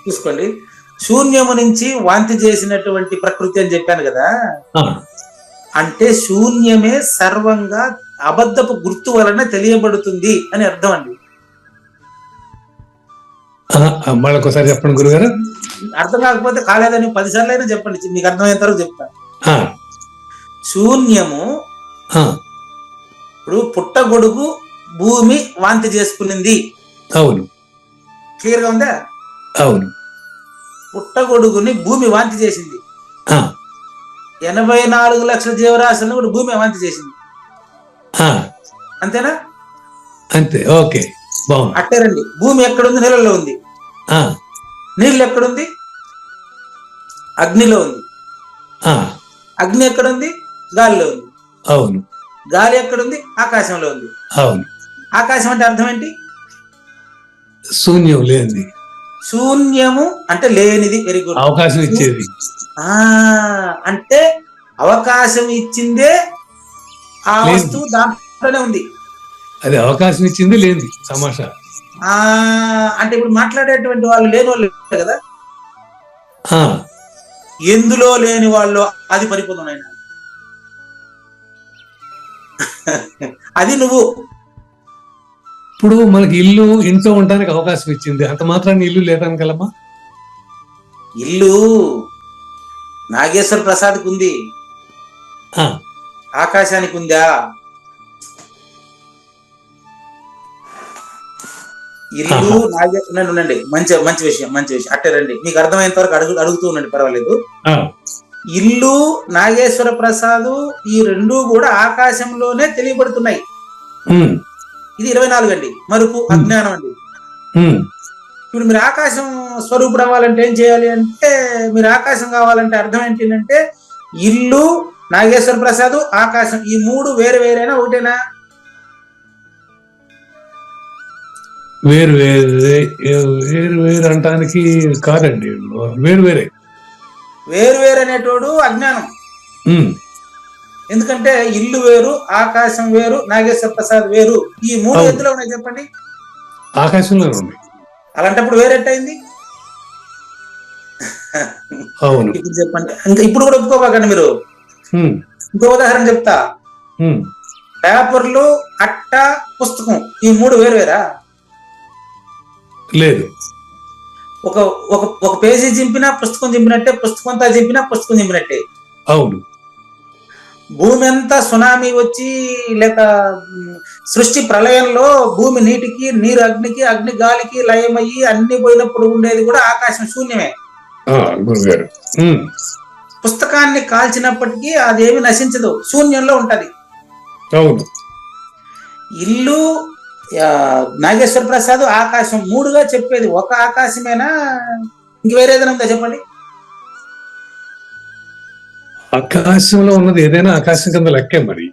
చూసుకోండి, శూన్యము నుంచి వాంతి చేసినటువంటి ప్రకృతి అని చెప్పాను కదా. అంటే శూన్యమే సర్వంగా అబద్ధపు గుర్తు వలన తెలియబడుతుంది అని అర్థం అండి. మళ్ళొకసారి చెప్పండి గురుగారు. అర్థం కాకపోతే కాలేదని 10 సార్లు అయినా చెప్పండి, మీకు అర్థమైనంత వరకు చెప్తా. శూన్యము, ఇప్పుడు పుట్టగొడుగు భూమి వాంతి చేసుకునింది. అవును, క్లియర్ గా ఉందా? అవును, పుట్టగొడుగుని భూమి వాంతి చేసింది. 84 లక్షల జీవరాశులను కూడా భూమి వాంతి చేసింది. అంతేనా? అంతే, ఓకే, బాగుంది. అట్టేరండి, భూమి ఎక్కడుంది? నీళ్ళలో ఉంది. నీళ్ళు ఎక్కడుంది? అగ్నిలో ఉంది. అగ్ని ఎక్కడుంది? గాలిలో ఉంది. అవును. గాలి ఎక్కడుంది? ఆకాశంలో ఉంది. అవును. ఆకాశం అంటే అర్థం ఏంటి? శూన్యం, లేనిది. శూన్యము అంటే లేనిది. Very good. అవకాశం ఇచ్చేది. అంటే అవకాశం ఇచ్చిందే ఆ వస్తువు దాంట్లోనే ఉంది. అది అవకాశం ఇచ్చింది లేనిది సమాషా. అంటే ఇప్పుడు మాట్లాడేటువంటి వాళ్ళు లేని వాళ్ళు కదా, ఎందులో లేని వాళ్ళు అది పరిపూర్ణం అయినా అది నువ్వు. ఇప్పుడు మనకి ఇల్లు, ఇంట్లో ఉండడానికి అవకాశం ఇచ్చింది, అంత మాత్రాన్ని ఇల్లు లేదనగలమా? ఇల్లు నాగేశ్వర ప్రసాద్కి ఉంది, ఆకాశానికి ఉందా? ఇల్లు ఉండండి, మంచి విషయం. అట్టే రండి, మీకు అర్థమైనంత వరకు అడుగుతూ ఉండండి, పర్వాలేదు. ఇల్లు, నాగేశ్వర ప్రసాద్, ఈ రెండు కూడా ఆకాశంలోనే తెలియబడుతున్నాయి. ఇది 24 అండి, మరుపు అజ్ఞానం అండి. ఇప్పుడు మీరు ఆకాశం స్వరూపుడు అవ్వాలంటే ఏం చేయాలి అంటే, మీరు ఆకాశం కావాలంటే అర్థం ఏంటంటే, ఇల్లు, నాగేశ్వర ప్రసాద్, ఆకాశం, ఈ మూడు వేరు వేరేనా ఒకటేనా? వేరు వేరు అంటానికి కాదండి, వేరు వేరే. వేరు వేరు అనేటోడు అజ్ఞానం. ఎందుకంటే ఇల్లు వేరు, ఆకాశం వేరు, నాగేశ్వర ప్రసాద్ వేరు. ఈ మూడు ఎందులో ఉన్నాయి చెప్పండి? ఆకాశంలో ఉంది. అలాంటప్పుడు వేరెట్టయింది? అవును. ఇప్పుడు చెప్పండి. ఇంకా ఇప్పుడు కూడా ఒప్పుకోబాకండి మీరు. ఇంకో ఉదాహరణ చెప్తా. పేపర్లు, అట్ట, పుస్తకం, ఈ మూడు వేరు వేరా? లేదు. ఒక పేజీ చింపినా పుస్తకం చింపినట్టే, పుస్తకంతో చింపినా పుస్తకం చింపినట్టే. అవును. భూమి అంతా సునామీ వచ్చి లేక సృష్టి ప్రళయంలో భూమి నీటికి, నీరు అగ్నికి, అగ్ని గాలికి లయమయ్యి అన్ని పోయినప్పుడు ఉండేది కూడా ఆకాశం శూన్యమే. పుస్తకాన్ని కాల్చినప్పటికీ అదేమి నశించదు, శూన్యంలో ఉంటది. అవును. ఇల్లు, నాగేశ్వర ప్రసాద్, ఆకాశం, మూడుగా చెప్పేది ఒక ఆకాశమేనా? ఇంక వేరేదైనా ఉందా చెప్పండి? ఆకాశంలో ఉన్నది ఏదైనా ఆకాశం కింద లెక్కే. మరి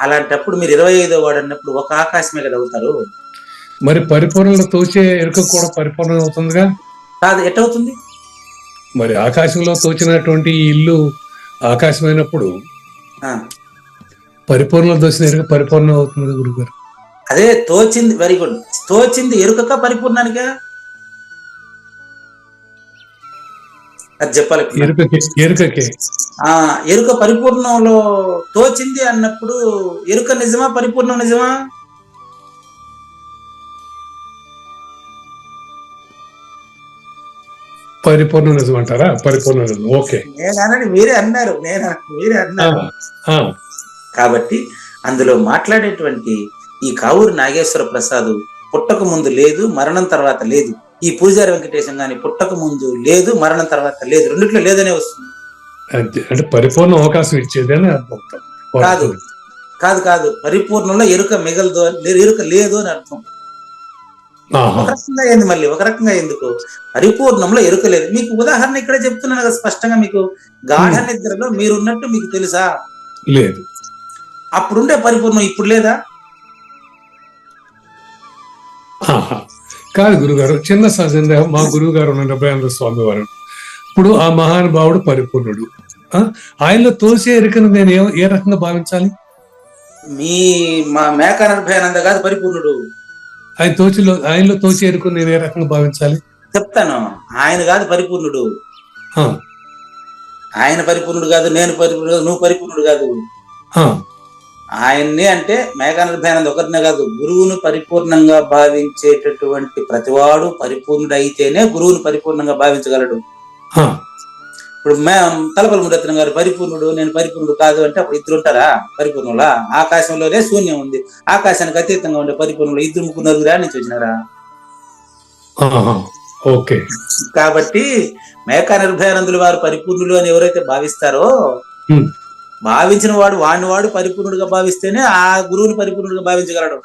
అలాంటప్పుడు మీరు 25వ వాడు అన్నప్పుడు ఒక ఆకాశమే కదా అవుతారు. మరి పరిపూర్ణత తోచే ఎరుక కూడా పరిపూర్ణం అవుతుందిగా? కాదు, ఎట్టవుతుంది? మరి ఆకాశంలో తోచినటువంటి ఇల్లు ఆకాశమైనప్పుడు పరిపూర్ణత తోచిన ఎరుక పరిపూర్ణం అవుతుంది గురుగారు. అదే తోచింది. Very good. తోచింది ఎరుకక పరిపూర్ణానికా? అది చెప్పాలి. ఎరుకకే. ఎరుక పరిపూర్ణంలో తోచింది అన్నప్పుడు ఎరుక నిజమా, పరిపూర్ణం నిజమా? పరిపూర్ణ నిజం అంటారా? పరిపూర్ణ నిజం. ఓకే. నేనని మీరే అన్నారు, మీరే అన్నారు. కాబట్టి అందులో మాట్లాడేటువంటి ఈ కావూరి నాగేశ్వర ప్రసాద్ పుట్టక ముందు లేదు, మరణం తర్వాత లేదు. ఈ పూజారి వెంకటేశం గాని పుట్టక ముందు లేదు, మరణం తర్వాత లేదు, రెండిట్లో లేదనే వస్తుంది. అంటే పరిపూర్ణ అవకాశం ఇచ్చేదని అర్థం. కాదు కాదు కాదు, పరిపూర్ణంలో ఎరుక మిగలదు, ఎరుక లేదు అని అర్థం. ఒక రకంగా ఏంది మళ్ళీ, ఒక రకంగా ఎందుకు? పరిపూర్ణంలో ఎరుక లేదు. మీకు ఉదాహరణ ఇక్కడే చెప్తున్నాను కదా స్పష్టంగా. మీకు గాఢ నిద్రలో మీరున్నట్టు మీకు తెలుసా? లేదు. అప్పుడుండే పరిపూర్ణం ఇప్పుడు లేదా? కాదు గురుగారు, చిన్న సందేహం. మా గురువు గారు ఉన్న అభయాంధ్ర స్వామి వారు, ఇప్పుడు ఆ మహానుభావుడు పరిపూర్ణుడు, ఆయనలో తోసే ఎరుకను నేను ఏ రకంగా భావించాలి? మా మేకానర్భయానంద కాదు పరిపూర్ణుడు. ఆయనలో తోచే ఎరుకను నేను ఏ రకంగా భావించాలి? చెప్తాను. ఆయన కాదు పరిపూర్ణుడు. ఆయన పరిపూర్ణుడు కాదు, నేను పరిపూర్ణుడు కాదు, నువ్వు పరిపూర్ణుడు కాదు. ఆయన్ని అంటే మేఘానుభయానంద ఒకరినే కాదు, గురువును పరిపూర్ణంగా భావించేటటువంటి ప్రతివాడు పరిపూర్ణుడు అయితేనే గురువును పరిపూర్ణంగా భావించగలడు. ఇప్పుడు తలపల్లి మురత్నం గారు పరిపూర్ణుడు, నేను పరిపూర్ణుడు కాదు అంటే అప్పుడు ఇద్దరు ఉంటారా పరిపూర్ణులా? ఆకాశంలోనే శూన్యం ఉంది, ఆకాశానికి అతీతంగా ఉండే పరిపూర్ణులు ఇద్దరు ముగ్గురు నలుగురు నుంచి వచ్చినారా? కాబట్టి మేకా నిర్భయానందులు వారు పరిపూర్ణులు అని ఎవరైతే భావిస్తారో, భావించిన వాడు వాడు పరిపూర్ణుడిగా భావిస్తేనే ఆ గురువుని పరిపూర్ణుడిగా భావించగలడు.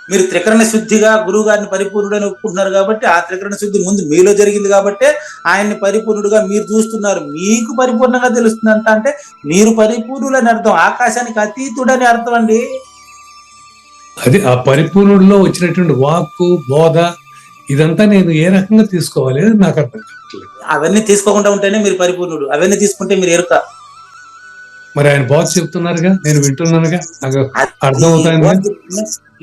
మీరు త్రికరణ శుద్ధిగా గురువు గారిని పరిపూర్ణుడు అని ఒప్పుకుంటున్నారు కాబట్టి, ఆ త్రికరణ శుద్ధి ముందు మీలో జరిగింది కాబట్టి ఆయన్ని పరిపూర్ణుడుగా మీరు చూస్తున్నారు. మీకు పరిపూర్ణంగా తెలుస్తుందంట అంటే మీరు పరిపూర్ణులని అర్థం, ఆకాశానికి అతీతుడని అర్థం అండి. అది ఆ పరిపూర్ణుడిలో వచ్చినటువంటి వాక్కు బోధ ఇదంతా నేను ఏ రకంగా తీసుకోవాలి నాకు అర్థం కావట్లేదు. అవన్నీ తీసుకోకుండా ఉంటేనే మీరు పరిపూర్ణుడు, అవన్నీ తీసుకుంటే మీరు ఎరుక. మరి ఆయన బోధ చెప్తున్నారుగా, నేను వింటున్నానుగా, నాకు అర్థం అవుతాయి.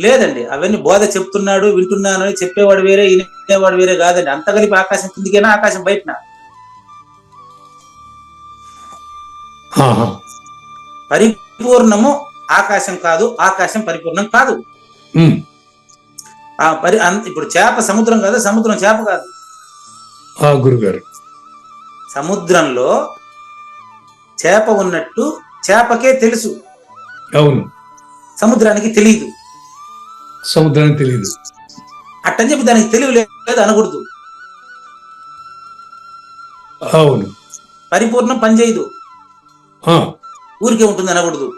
లేదండి, అవన్నీ బోధ చెప్తున్నాడు వింటున్నాను అని చెప్పేవాడు వేరే, వినేవాడు వేరే కాదండి. అంత కలిపి ఆకాశం కిందికైనా ఆకాశం బయటన. పరిపూర్ణము ఆకాశం కాదు, ఆకాశం పరిపూర్ణం కాదు. ఇప్పుడు చేప సముద్రం కాదు, సముద్రం చేప కాదు. గురుగారు, సముద్రంలో చేప ఉన్నట్టు చేపకే తెలుసు, అవును, సముద్రానికి తెలియదు. సముద్రానికి తెలియదు అట్టని చెప్పి దానికి తెలివి లేదు అనకూడదు. అవును, పరిపూర్ణం పనిచేయదు, ఊరికే ఉంటుంది అనకూడదు.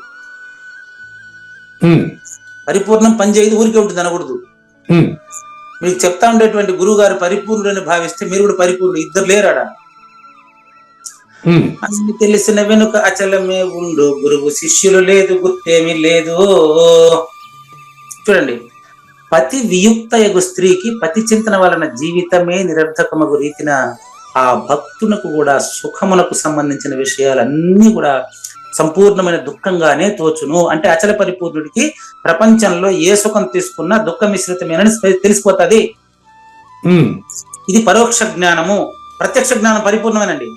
పరిపూర్ణం పనిచేయదు, ఊరికే ఉంటుంది అనకూడదు. మీకు చెప్తా ఉండేటువంటి గురువు గారు పరిపూర్ణుడని భావిస్తే మీరు కూడా పరిపూర్ణుడు. ఇద్దరు లేరాడా? అన్ని తెలిసిన వెనుక అచలమే ఉండు, గురువు శిష్యులు లేదు, గుర్తేమీ లేదు. చూడండి, పతి వియుక్తయగు స్త్రీకి పతి చింతన వలన జీవితమే నిరర్ధకమగు రీతిన ఆ భక్తునకు కూడా సుఖమునకు సంబంధించిన విషయాలన్నీ కూడా సంపూర్ణమైన దుఃఖంగానే తోచును. అంటే అచల పరిపూర్ణుడికి ప్రపంచంలో ఏ సుఖం తీసుకున్నా దుఃఖ మిశ్రితమేనని తెలిసిపోతుంది. ఇది పరోక్ష జ్ఞానము. ప్రత్యక్ష జ్ఞానం పరిపూర్ణమేనండి,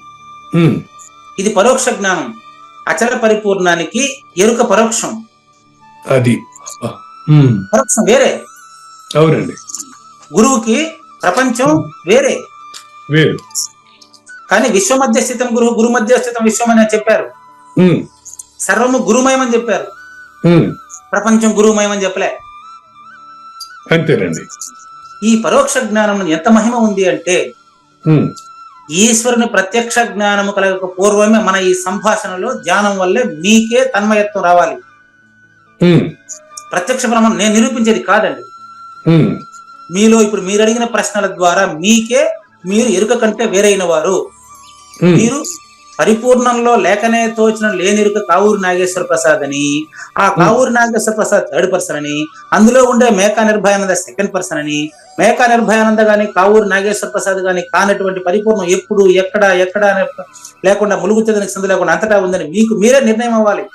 ఇది పరోక్ష జ్ఞానం. అచల పరిపూర్ణానికి ఎరుక పరోక్షం, అది పరోక్షం వేరే. అవునండి, గురువుకి ప్రపంచం వేరే వేరు. కానీ విశ్వ మధ్య స్థితం గురు మధ్య స్థితం విశ్వం అని చెప్పారు. సర్వము గురుమయం అని చెప్పారు, ప్రపంచం గురుమయం అని చెప్పలే. అంతేనండి. ఈ పరోక్ష జ్ఞానం ఎంత మహిమ ఉంది అంటే, ఈశ్వరుని ప్రత్యక్ష జ్ఞానము కలగక పూర్వమే మన ఈ సంభాషణలో ధ్యానం వల్లే మీకే తన్మయత్వం రావాలి. ప్రత్యక్ష బ్రహ్మం నేను నిరూపించేది కాదండి. మీలో ఇప్పుడు మీరు అడిగిన ప్రశ్నల ద్వారా మీకే మీరు ఎరుక కంటే వేరైన వారు. మీరు పరిపూర్ణంలో లేకనే తోచిన లేనిరుక కావూరు నాగేశ్వర ప్రసాద్ అని, ఆ కావూరు నాగేశ్వర ప్రసాద్ థర్డ్ పర్సన్ అని, అందులో ఉండే మేకా నిర్భయానంద సెకండ్ పర్సన్ అని, మేకా నిర్భయానంద గాని కావూరు నాగేశ్వర ప్రసాద్ గాని కానటువంటి పరిపూర్ణం ఎప్పుడు ఎక్కడ లేకుండా ములుగుతుందని సందు లేకుండా అంతటా ఉందని మీకు మీరే నిర్ణయం అవ్వాలి.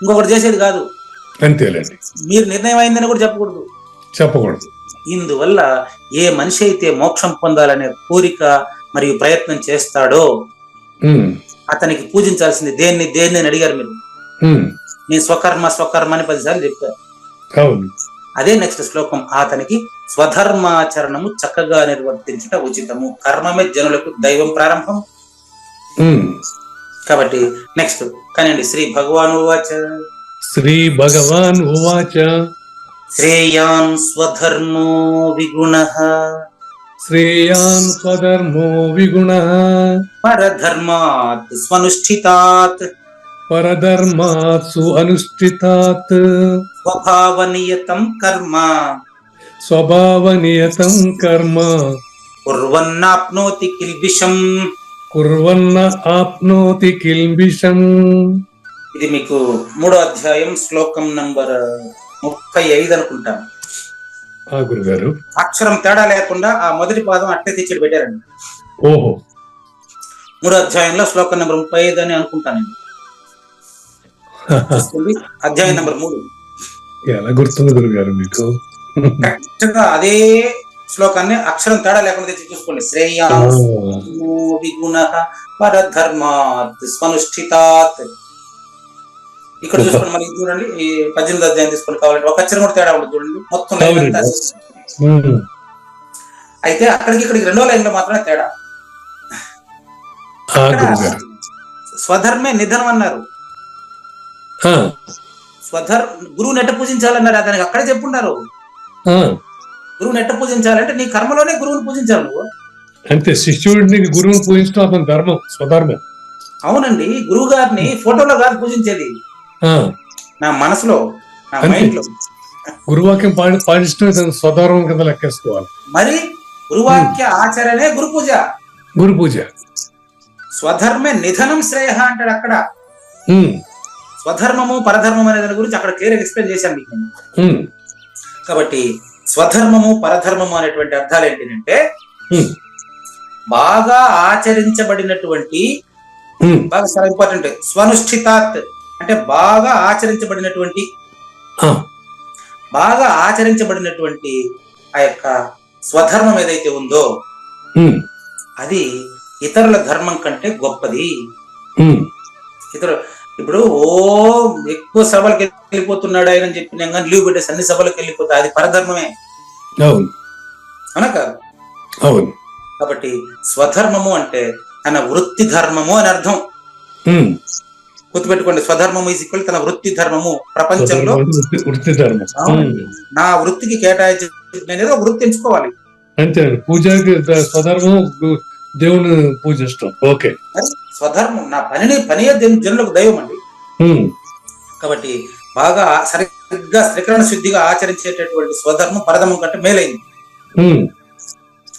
ఇంకొకటి చేసేది కాదు. అంతేలేండి, మీరు నిర్ణయం అయిందని కూడా చెప్పకూడదు. ఇందువల్ల ఏ మనిషి అయితే మోక్షం పొందాలనే కోరిక మరియు ప్రయత్నం చేస్తాడో అతనికి పూజించాల్సింది దేన్ని అని అడిగారు మీరు. నేను స్వకర్మ అని 10 సార్లు చెప్పారు. అదే నెక్స్ట్ శ్లోకం, అతనికి స్వధర్మాచరణము చక్కగా నిర్వర్తించుట ఉచితము, కర్మమే జనులకు దైవం ప్రారంభం. కాబట్టి నెక్స్ట్ కానివ్వండి. శ్రీ భగవాన్ ఉవాచ శ్రేయాన్ స్వధర్మో విగుణః శ్రేయాన్ స్వధర్మో విగుణః పరధర్మాత్ స్వనుష్ఠితాత్ పరధర్మాత్సు అనుష్ఠితాత్ స్వభావనియతం కర్మ స్వభావనియతం కర్మ కుర్వన్నాప్నోతి కిల్బిషం. కుర్వన్న ఆప్నోతి కిల్బిషం. ఇది మీకు 3వ అధ్యాయం శ్లోకం నంబర్ 35 అనుకుంటాను. గురుగారు అక్షరం తేడా లేకుండా ఆ మొదటి పాదం అట్టే తెచ్చి పెట్టారండి. ఓహో, 3వ అధ్యాయంలో శ్లోకం నెంబర్ 35 అని అనుకుంటాను. అధ్యాయం నెంబర్ 3 ఎలా గుర్తుంది గురుగారు మీకు? కరెక్ట్ గా అదే శ్లోకాన్ని అక్షరం తేడా లేకుండా తెచ్చి చూసుకోండి. శ్రేయాన్ విగుణః పరధర్మాత్ స్వనుష్ఠితాత్. ఇక్కడ చూసుకోండి, మనకి చూడండి ఈ 18వ అధ్యాయం తీసుకోండి కావాలంటే ఒక అక్షరం కూడా తేడా ఉంటుంది చూడండి. మొత్తం లైన్ అంతా అయితే అక్కడికి ఇక్కడికి 2వ లైన్ లో మాత్రమే తేడా. స్వధర్మే నిధనం అన్నారు. గురువుని ఎట్ట పూజించాలన్నారు, దానికి అక్కడే చెప్పున్నారు. గురువుని ఎట్ట పూజించాలంటే నీ కర్మలోనే గురువుని పూజించాలి నువ్వు. అంటే శిష్యుడిని గురువుని పూజించడం అతని ధర్మం, స్వధర్మం. అవునండి, గురువు గారిని ఫోటోలో కాదు పూజించేది, నా మనసులో, నా మైండ్ లో. గురువాక్యం పాటించడం స్వధర్మం కింద లెక్కేసుకోవాలి. మరి గురువాక్య ఆచరణే గురు పూజ. గురు పూజ. స్వధర్మే నిధనం శ్రేయ అంటాడు అక్కడ. స్వధర్మము పరధర్మం అనే దాని గురించి అక్కడ క్లియర్ ఎక్స్ప్లెయిన్ చేశాను మీకు. కాబట్టి స్వధర్మము పరధర్మము అనేటువంటి అర్థాలు ఏంటంటే బాగా ఆచరించబడినటువంటి, బాగా చాలా ఇంపార్టెంట్, స్వనుష్ఠితాత్ అంటే బాగా ఆచరించబడినటువంటి, బాగా ఆచరించబడినటువంటి ఆ యొక్క స్వధర్మం ఏదైతే ఉందో అది ఇతరుల ధర్మం కంటే గొప్పది. ఇప్పుడు ఎక్కువ సభలకు వెళ్ళిపోతున్నాడు ఆయన అని చెప్పి నేను లీవ్ పెట్టేసి అన్ని సభలకు వెళ్ళిపోతా, అది పరధర్మమే, అవునా కాదు? కాబట్టి స్వధర్మము అంటే తన వృత్తి ధర్మము అని అర్థం. గుర్తుపెట్టుకోండి, స్వధర్మము ఈజ్ ఈక్వల్ తన వృత్తి ధర్మము. ప్రపంచంలో నా వృత్తికి కేటాయించి నేనేదో వృత్తి ఎంచుకోవాలి. అంతే, పూజకి స్వధర్మం దేవుని పూజిస్తాం. ఓకే, స్వధర్మం నా పనే జనులకు దైవం అండి. కాబట్టి బాగా సరిగ్గా త్రికరణ శుద్ధిగా ఆచరించేటటువంటి స్వధర్మం పరధర్మం కంటే మేలైంది.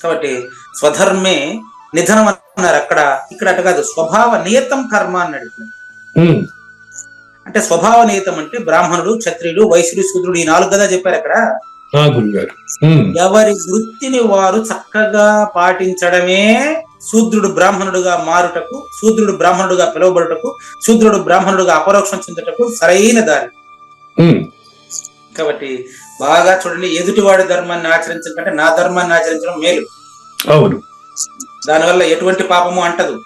కాబట్టి స్వధర్మే నిధనం అన్నారు అక్కడ. ఇక్కడ అటు కాదు, స్వభావ నియతం కర్మ అన్నాడు. అంటే స్వభావ నియతం అంటే బ్రాహ్మణుడు, క్షత్రియుడు, వైశ్యుడు, శూద్రుడు, ఈ 4 కదా చెప్పారు అక్కడ. ఎవరి వృత్తిని వారు చక్కగా పాటించడమే శూద్రుడు బ్రాహ్మణుడుగా మారుటకు, శూద్రుడు బ్రాహ్మణుడుగా పిలువబడుటకు, శూద్రుడు బ్రాహ్మణుడుగా అపరోక్షం చెందుటకు సరైన దారి. కాబట్టి బాగా చూడండి, ఎదుటివాడి ధర్మాన్ని ఆచరించడం కంటే నా ధర్మాన్ని ఆచరించడం మేలు. అవును, దానివల్ల ఎటువంటి పాపము అంటదు.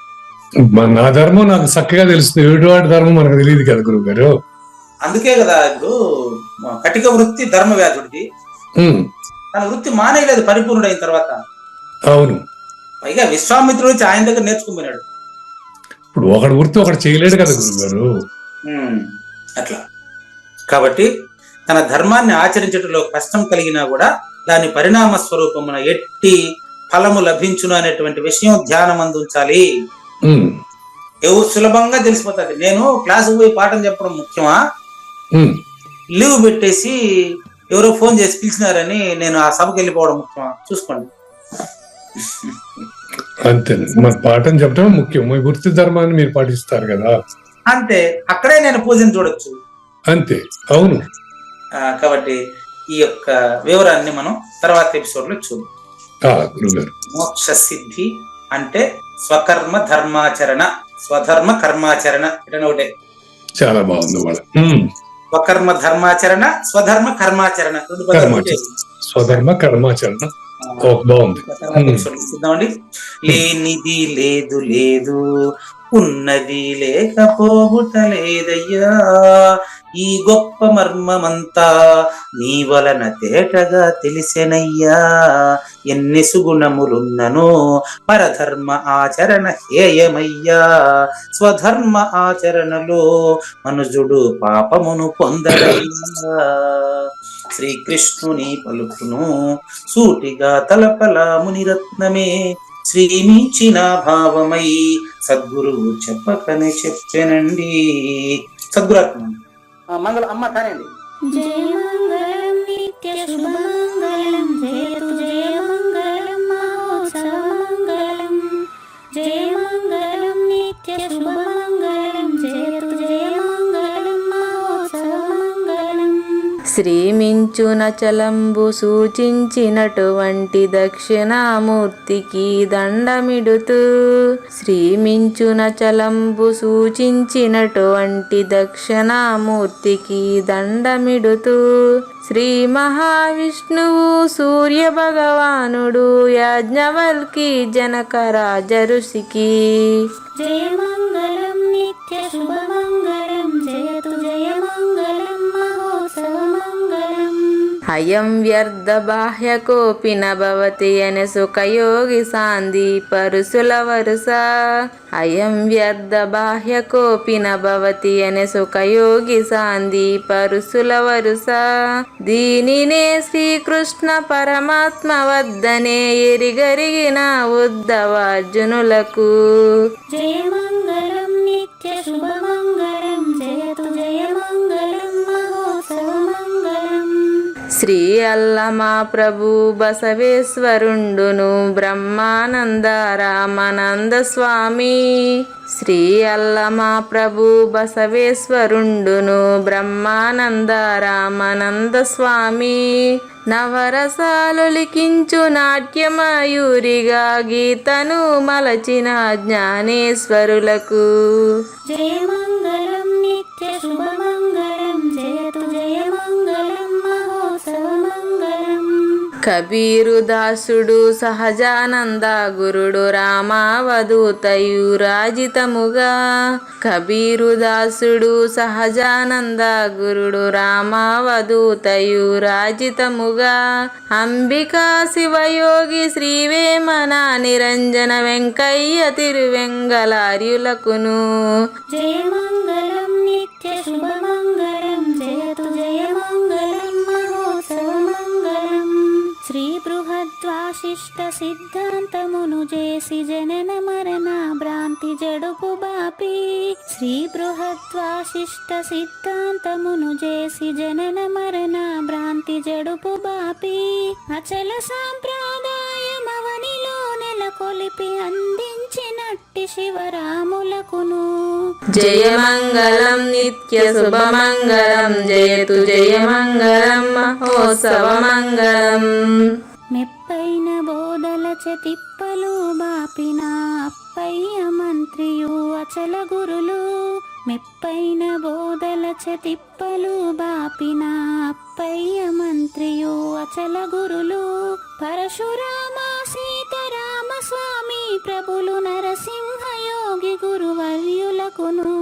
నా ధర్మం నాకు చక్కగా తెలుస్తుంది, ఎదుటివాడి ధర్మం మనకు తెలియదు కదా గురువు గారు. అందుకే కదా ఇప్పుడు కటిక వృత్తి ధర్మ వ్యాధుడిది, తన వృత్తి మానేయలేదు పరిపూర్ణుడైన తర్వాత. అవును, పైగా విశ్వామిత్రుడు వచ్చి ఆయన దగ్గర నేర్చుకున్నాడు. ఇప్పుడు ఒకటి వృత్తి ఒకటి చేయలేడు కదా గురువు గారు. అట్లా కాబట్టి తన ధర్మాన్ని ఆచరించడంలో కష్టం కలిగినా కూడా దాని పరిణామ స్వరూపమున ఎట్టి ఫలము లభించును అనేటువంటి విషయం ధ్యానం అందించాలి. ఎవరు సులభంగా తెలిసిపోతుంది. నేను క్లాసుకు పోయి పాఠం చెప్పడం ముఖ్యమా, లీవ్ పెట్టేసి ఎవరో ఫోన్ చేసి పిలిచినారని నేను ఆ సభకి వెళ్ళిపోవడం ముఖ్యమా? చూసుకోండి. అంతే, మన పాఠం చెప్పడం ముఖ్యం. మీ వృత్తి ధర్మాన్ని మీరు పాటిస్తారు కదా, అంతే. అక్కడే నేను పూజను చూడొచ్చు. అంతే, అవును. కాబట్టి ఈ యొక్క వివరాన్ని మనం తర్వాత ఎపిసోడ్ లో చూద్దాం. మోక్ష సిద్ధి అంటే స్వకర్మ ధర్మాచరణ, స్వధర్మ కర్మాచరణ, ఇటనే ఒకటే. చాలా బాగుంది వాళ్ళ. స్వకర్మ ధర్మాచరణ, స్వధర్మ కర్మాచరణ, స్వధర్మ కర్మాచరణ బాగుంది. చూద్దామండి. లేనిది లేదు లేదు, ఉన్నది లేకపోవుట లేదయ్యా, ఈ గొప్ప మర్మమంతా నీ వలన తేటగా తెలిసెనయ్యా, ఎన్ని సుగుణములున్నను పరధర్మ ఆచరణ హేయమయ్యా, స్వధర్మ ఆచరణలో మనుజుడు పాపమును పొందడయ్యా. శ్రీకృష్ణుని పలుకును సూటిగా తలపల మునిరత్నమే శ్రీమించిన భావమై సద్గురువు చెప్పకనే చెప్పానండి. సద్గురాత్మ మంగళం అమ్మ కానండి. జయ మంగళం నిత్య శుభమంగళం జయతు జయ మంగళం మహోత్సవ మంగళం జయ మంగళం నిత్య శుభమంగళం జయతు జయ మంగళం మహోత్సవ మంగళం. శ్రీమించున చలంబు సూచించినటువంటి దక్షిణామూర్తికి దండమిడుతూ శ్రీమించున చలంబు సూచించినటువంటి దక్షిణామూర్తికి దండమిడుతూ శ్రీ మహావిష్ణువు సూర్య భగవానుడు యాజ్ఞవల్కి జనక రాజ ఋషికి జయ మంగళం నిత్య శుభమంగళం జయతు జయ మంగళం మహోత్సవ మంగళం. అయం వ్యర్థ బాహ్య కోపిన భవతి అనే సుఖయోగి సాంది పరుసుల వరుస అయం వ్యర్థ బాహ్య కోపిన భవతి అనే సుఖయోగి సాంది పరుసుల వరుస దీనినే శ్రీకృష్ణ పరమాత్మ వద్దనే ఎరిగరిగిన ఉద్ధవార్జునులకు జయ మంగళం నిత్య శుభమంగళం జయతు జయ మంగళం మహోత్సవ మంగళం. శ్రీ అల్లమా ప్రభు బసవేశ్వరుండును బ్రహ్మానంద రామానంద స్వామి శ్రీ అల్లమా ప్రభు బసవేశ్వరుండును బ్రహ్మానంద రామానంద స్వామి నవరసాలు లిఖించు నాట్యమయూరిగా గీతను మలచిన జ్ఞానేశ్వరులకు జయ మంగళం నిత్య శుభమంగళం జయతు జయ మంగళం మహోత్సవ మంగళం. కబీరు దాసుడు సహజానంద గురుడు రామావధూతయు రాజితముగా కబీరు దాసుడు సహజానంద గురుడు రామావధూతయు రాజితముగా అంబికా శివయోగి శ్రీవేమన నిరంజన వెంకయ్య తిరువెంగళార్యులకును జయ మంగళం నిత్య శుభమంగళం జయతు జయ మంగళం మహోత్సవ మంగళం. శ్రీ బృహద్వాసిష్ట సిద్ధాంతమును చేసి జనన మరణ భ్రాంతి జడుపు బాపి శ్రీ బృహద్వాసిష్ట సిద్ధాంతమును చేసి జనన మరణ భ్రాంతి జడుపు బాపి అచల సాంప్రదాయమవనిలో నెలకొలిపి అందించినట్టి శివరాములకును జయ మంగళం నిత్య శుభమంగళం జయతు జయ మంగళం మహోత్సవ మంగళం. మెప్పైన బోధల తిప్పలు బాపిన అప్పయ్య మంత్రియు అచల గురులు మెప్పైన బోధల తిప్పలు బాపిన అప్పయ్య మంత్రియు అచల గురులు పరశురామ సీతారామ స్వామి ప్రభులు నరసింహయోగి గురువర్యులకును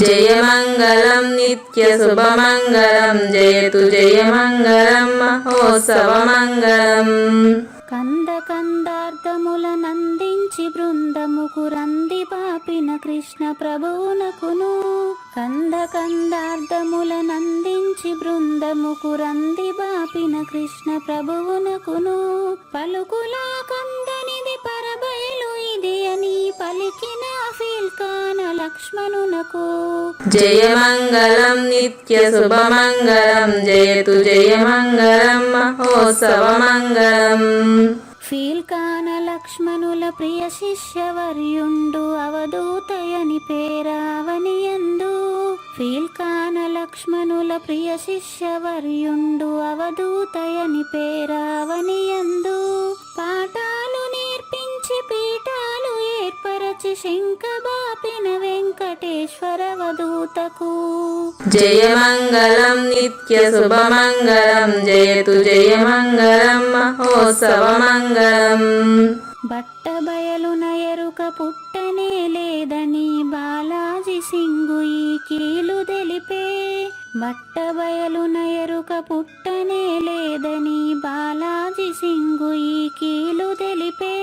జయ మంగళం నిత్య శుభమంగళం జయతు జయ మంగళం మహోత్సవ మంగళం. కంద కందార్థముల నందించి బృందముకు రంది పాపిన కృష్ణ ప్రభువునకును కంద కందార్థముల నందించి బృందముకు రంది బాపిన కృష్ణ ప్రభువునకును పలుకులా కందనిది పరబయలు ఇది అని పలికిన ఫీల్కాన లక్ష్మణునకు జయ మంగళం నిత్య శుభమంగళం జయతు జయ మంగళం మహోత్సవ మంగళం. ఫీల్కాన లక్ష్మణుల ప్రియ శిష్యవర్యుండు అవధూతయని పేరావనియందు ఫీల్కాన లక్ష్మణుల ప్రియ శిష్యవర్యుండు అవధూతయని పేరావనియందు పాఠాలు నేర్పించి పీఠాలు ఏర్పరచి శంఖబాపిన వెంకటేశ్వర వధూతకు జయ మంగళం నిత్య శుభమంగళం జయతు జయ మంగళం మహోత్సవ మంగళం. బట్టబయలున ఎరుక పుట్టనే లేదని బాలాజీ సింగు ఈ కీలు తెలిపే బట్టబయలున ఎరుక పుట్టనే లేదని బాలాజీ సింగు ఈ కీలు తెలిపే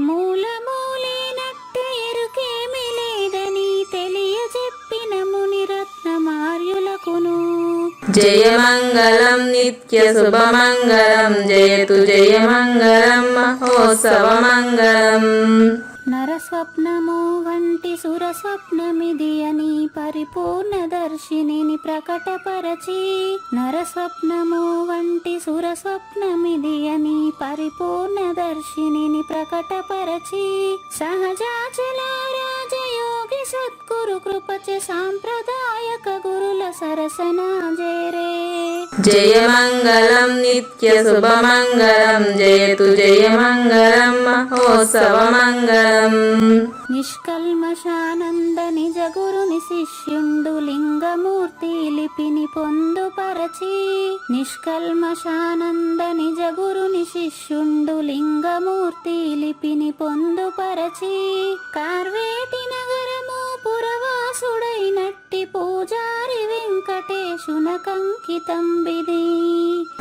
మూలమూలేనట్టు ఎరుకేమి లేదని తెలియజెప్పిన మునిరత్నమార్యులకును జయమంగళం నిత్యశుభమంగళం జయతు జయమంగళం మహోత్సవమంగళం. నరస్వప్నము వంటి సురస్వప్నమిది అని పరిపూర్ణ దర్శినిని ప్రకటపరచి, నరస్వప్నము వంటి సురస్వప్నమిది అని పరిపూర్ణ దర్శినిని ప్రకటపరచి, సహజాచల రాజయోగి సద్గురు కృపచే సాంప్రదాయక గురుల సరసన జేరే. జయమంగళం నిత్యశుభమంగళం జయతు జయమంగళం మహోత్సవమంగళం. నిష్కల్మషానంద నిజ గురుని శిష్యుండు లింగమూర్తి లిపిని పొందుపరచి, నిష్కల్మషానంద నిజ గురుని శిష్యుండు లింగమూర్తి లిపిని పొందుపరచి, కార్వేటి నగరము పురవాసుడైనట్టి పూజారి వెంకటేశునకంకితం విధి.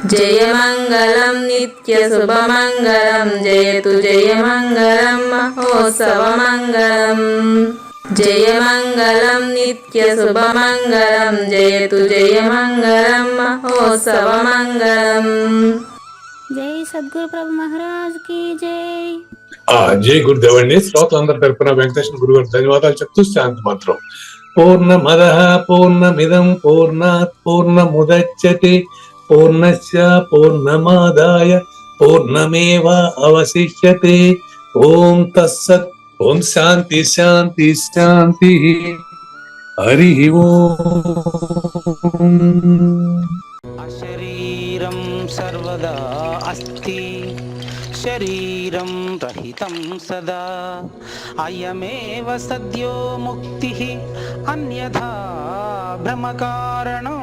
జయమంగళం నిత్యశుభమంగళం జయతు జయమంగళం మహోత్సవమంగళం. జయమంగళం నిత్యశుభమంగళం జయతు జయమంగళం మహోత్సవమంగళం. జై సద్గురు ప్రభు మహారాజ్ కి జై. జై గురుదేవ్ అండి. శ్రోతలందరి తరపున వెంకటేశ్వర గురువు గారు ధన్యవాదాలు చెప్తూ శాంతి మంత్రం. పూర్ణమదః పూర్ణమిదం పూర్ణాత్ పూర్ణముదచ్యతే పూర్ణస్య పూర్ణమాదాయ పూర్ణమేవ అవశిష్యతే. ఓం తత్సత్. ఓం శాంతి శాంతి శాంతి. హరి ఓం. అశరీరం సర్వదా అస్తి శరీరం రహితం సదా అయమేవ సద్యో ముక్తి అన్యథా భ్రమకారణం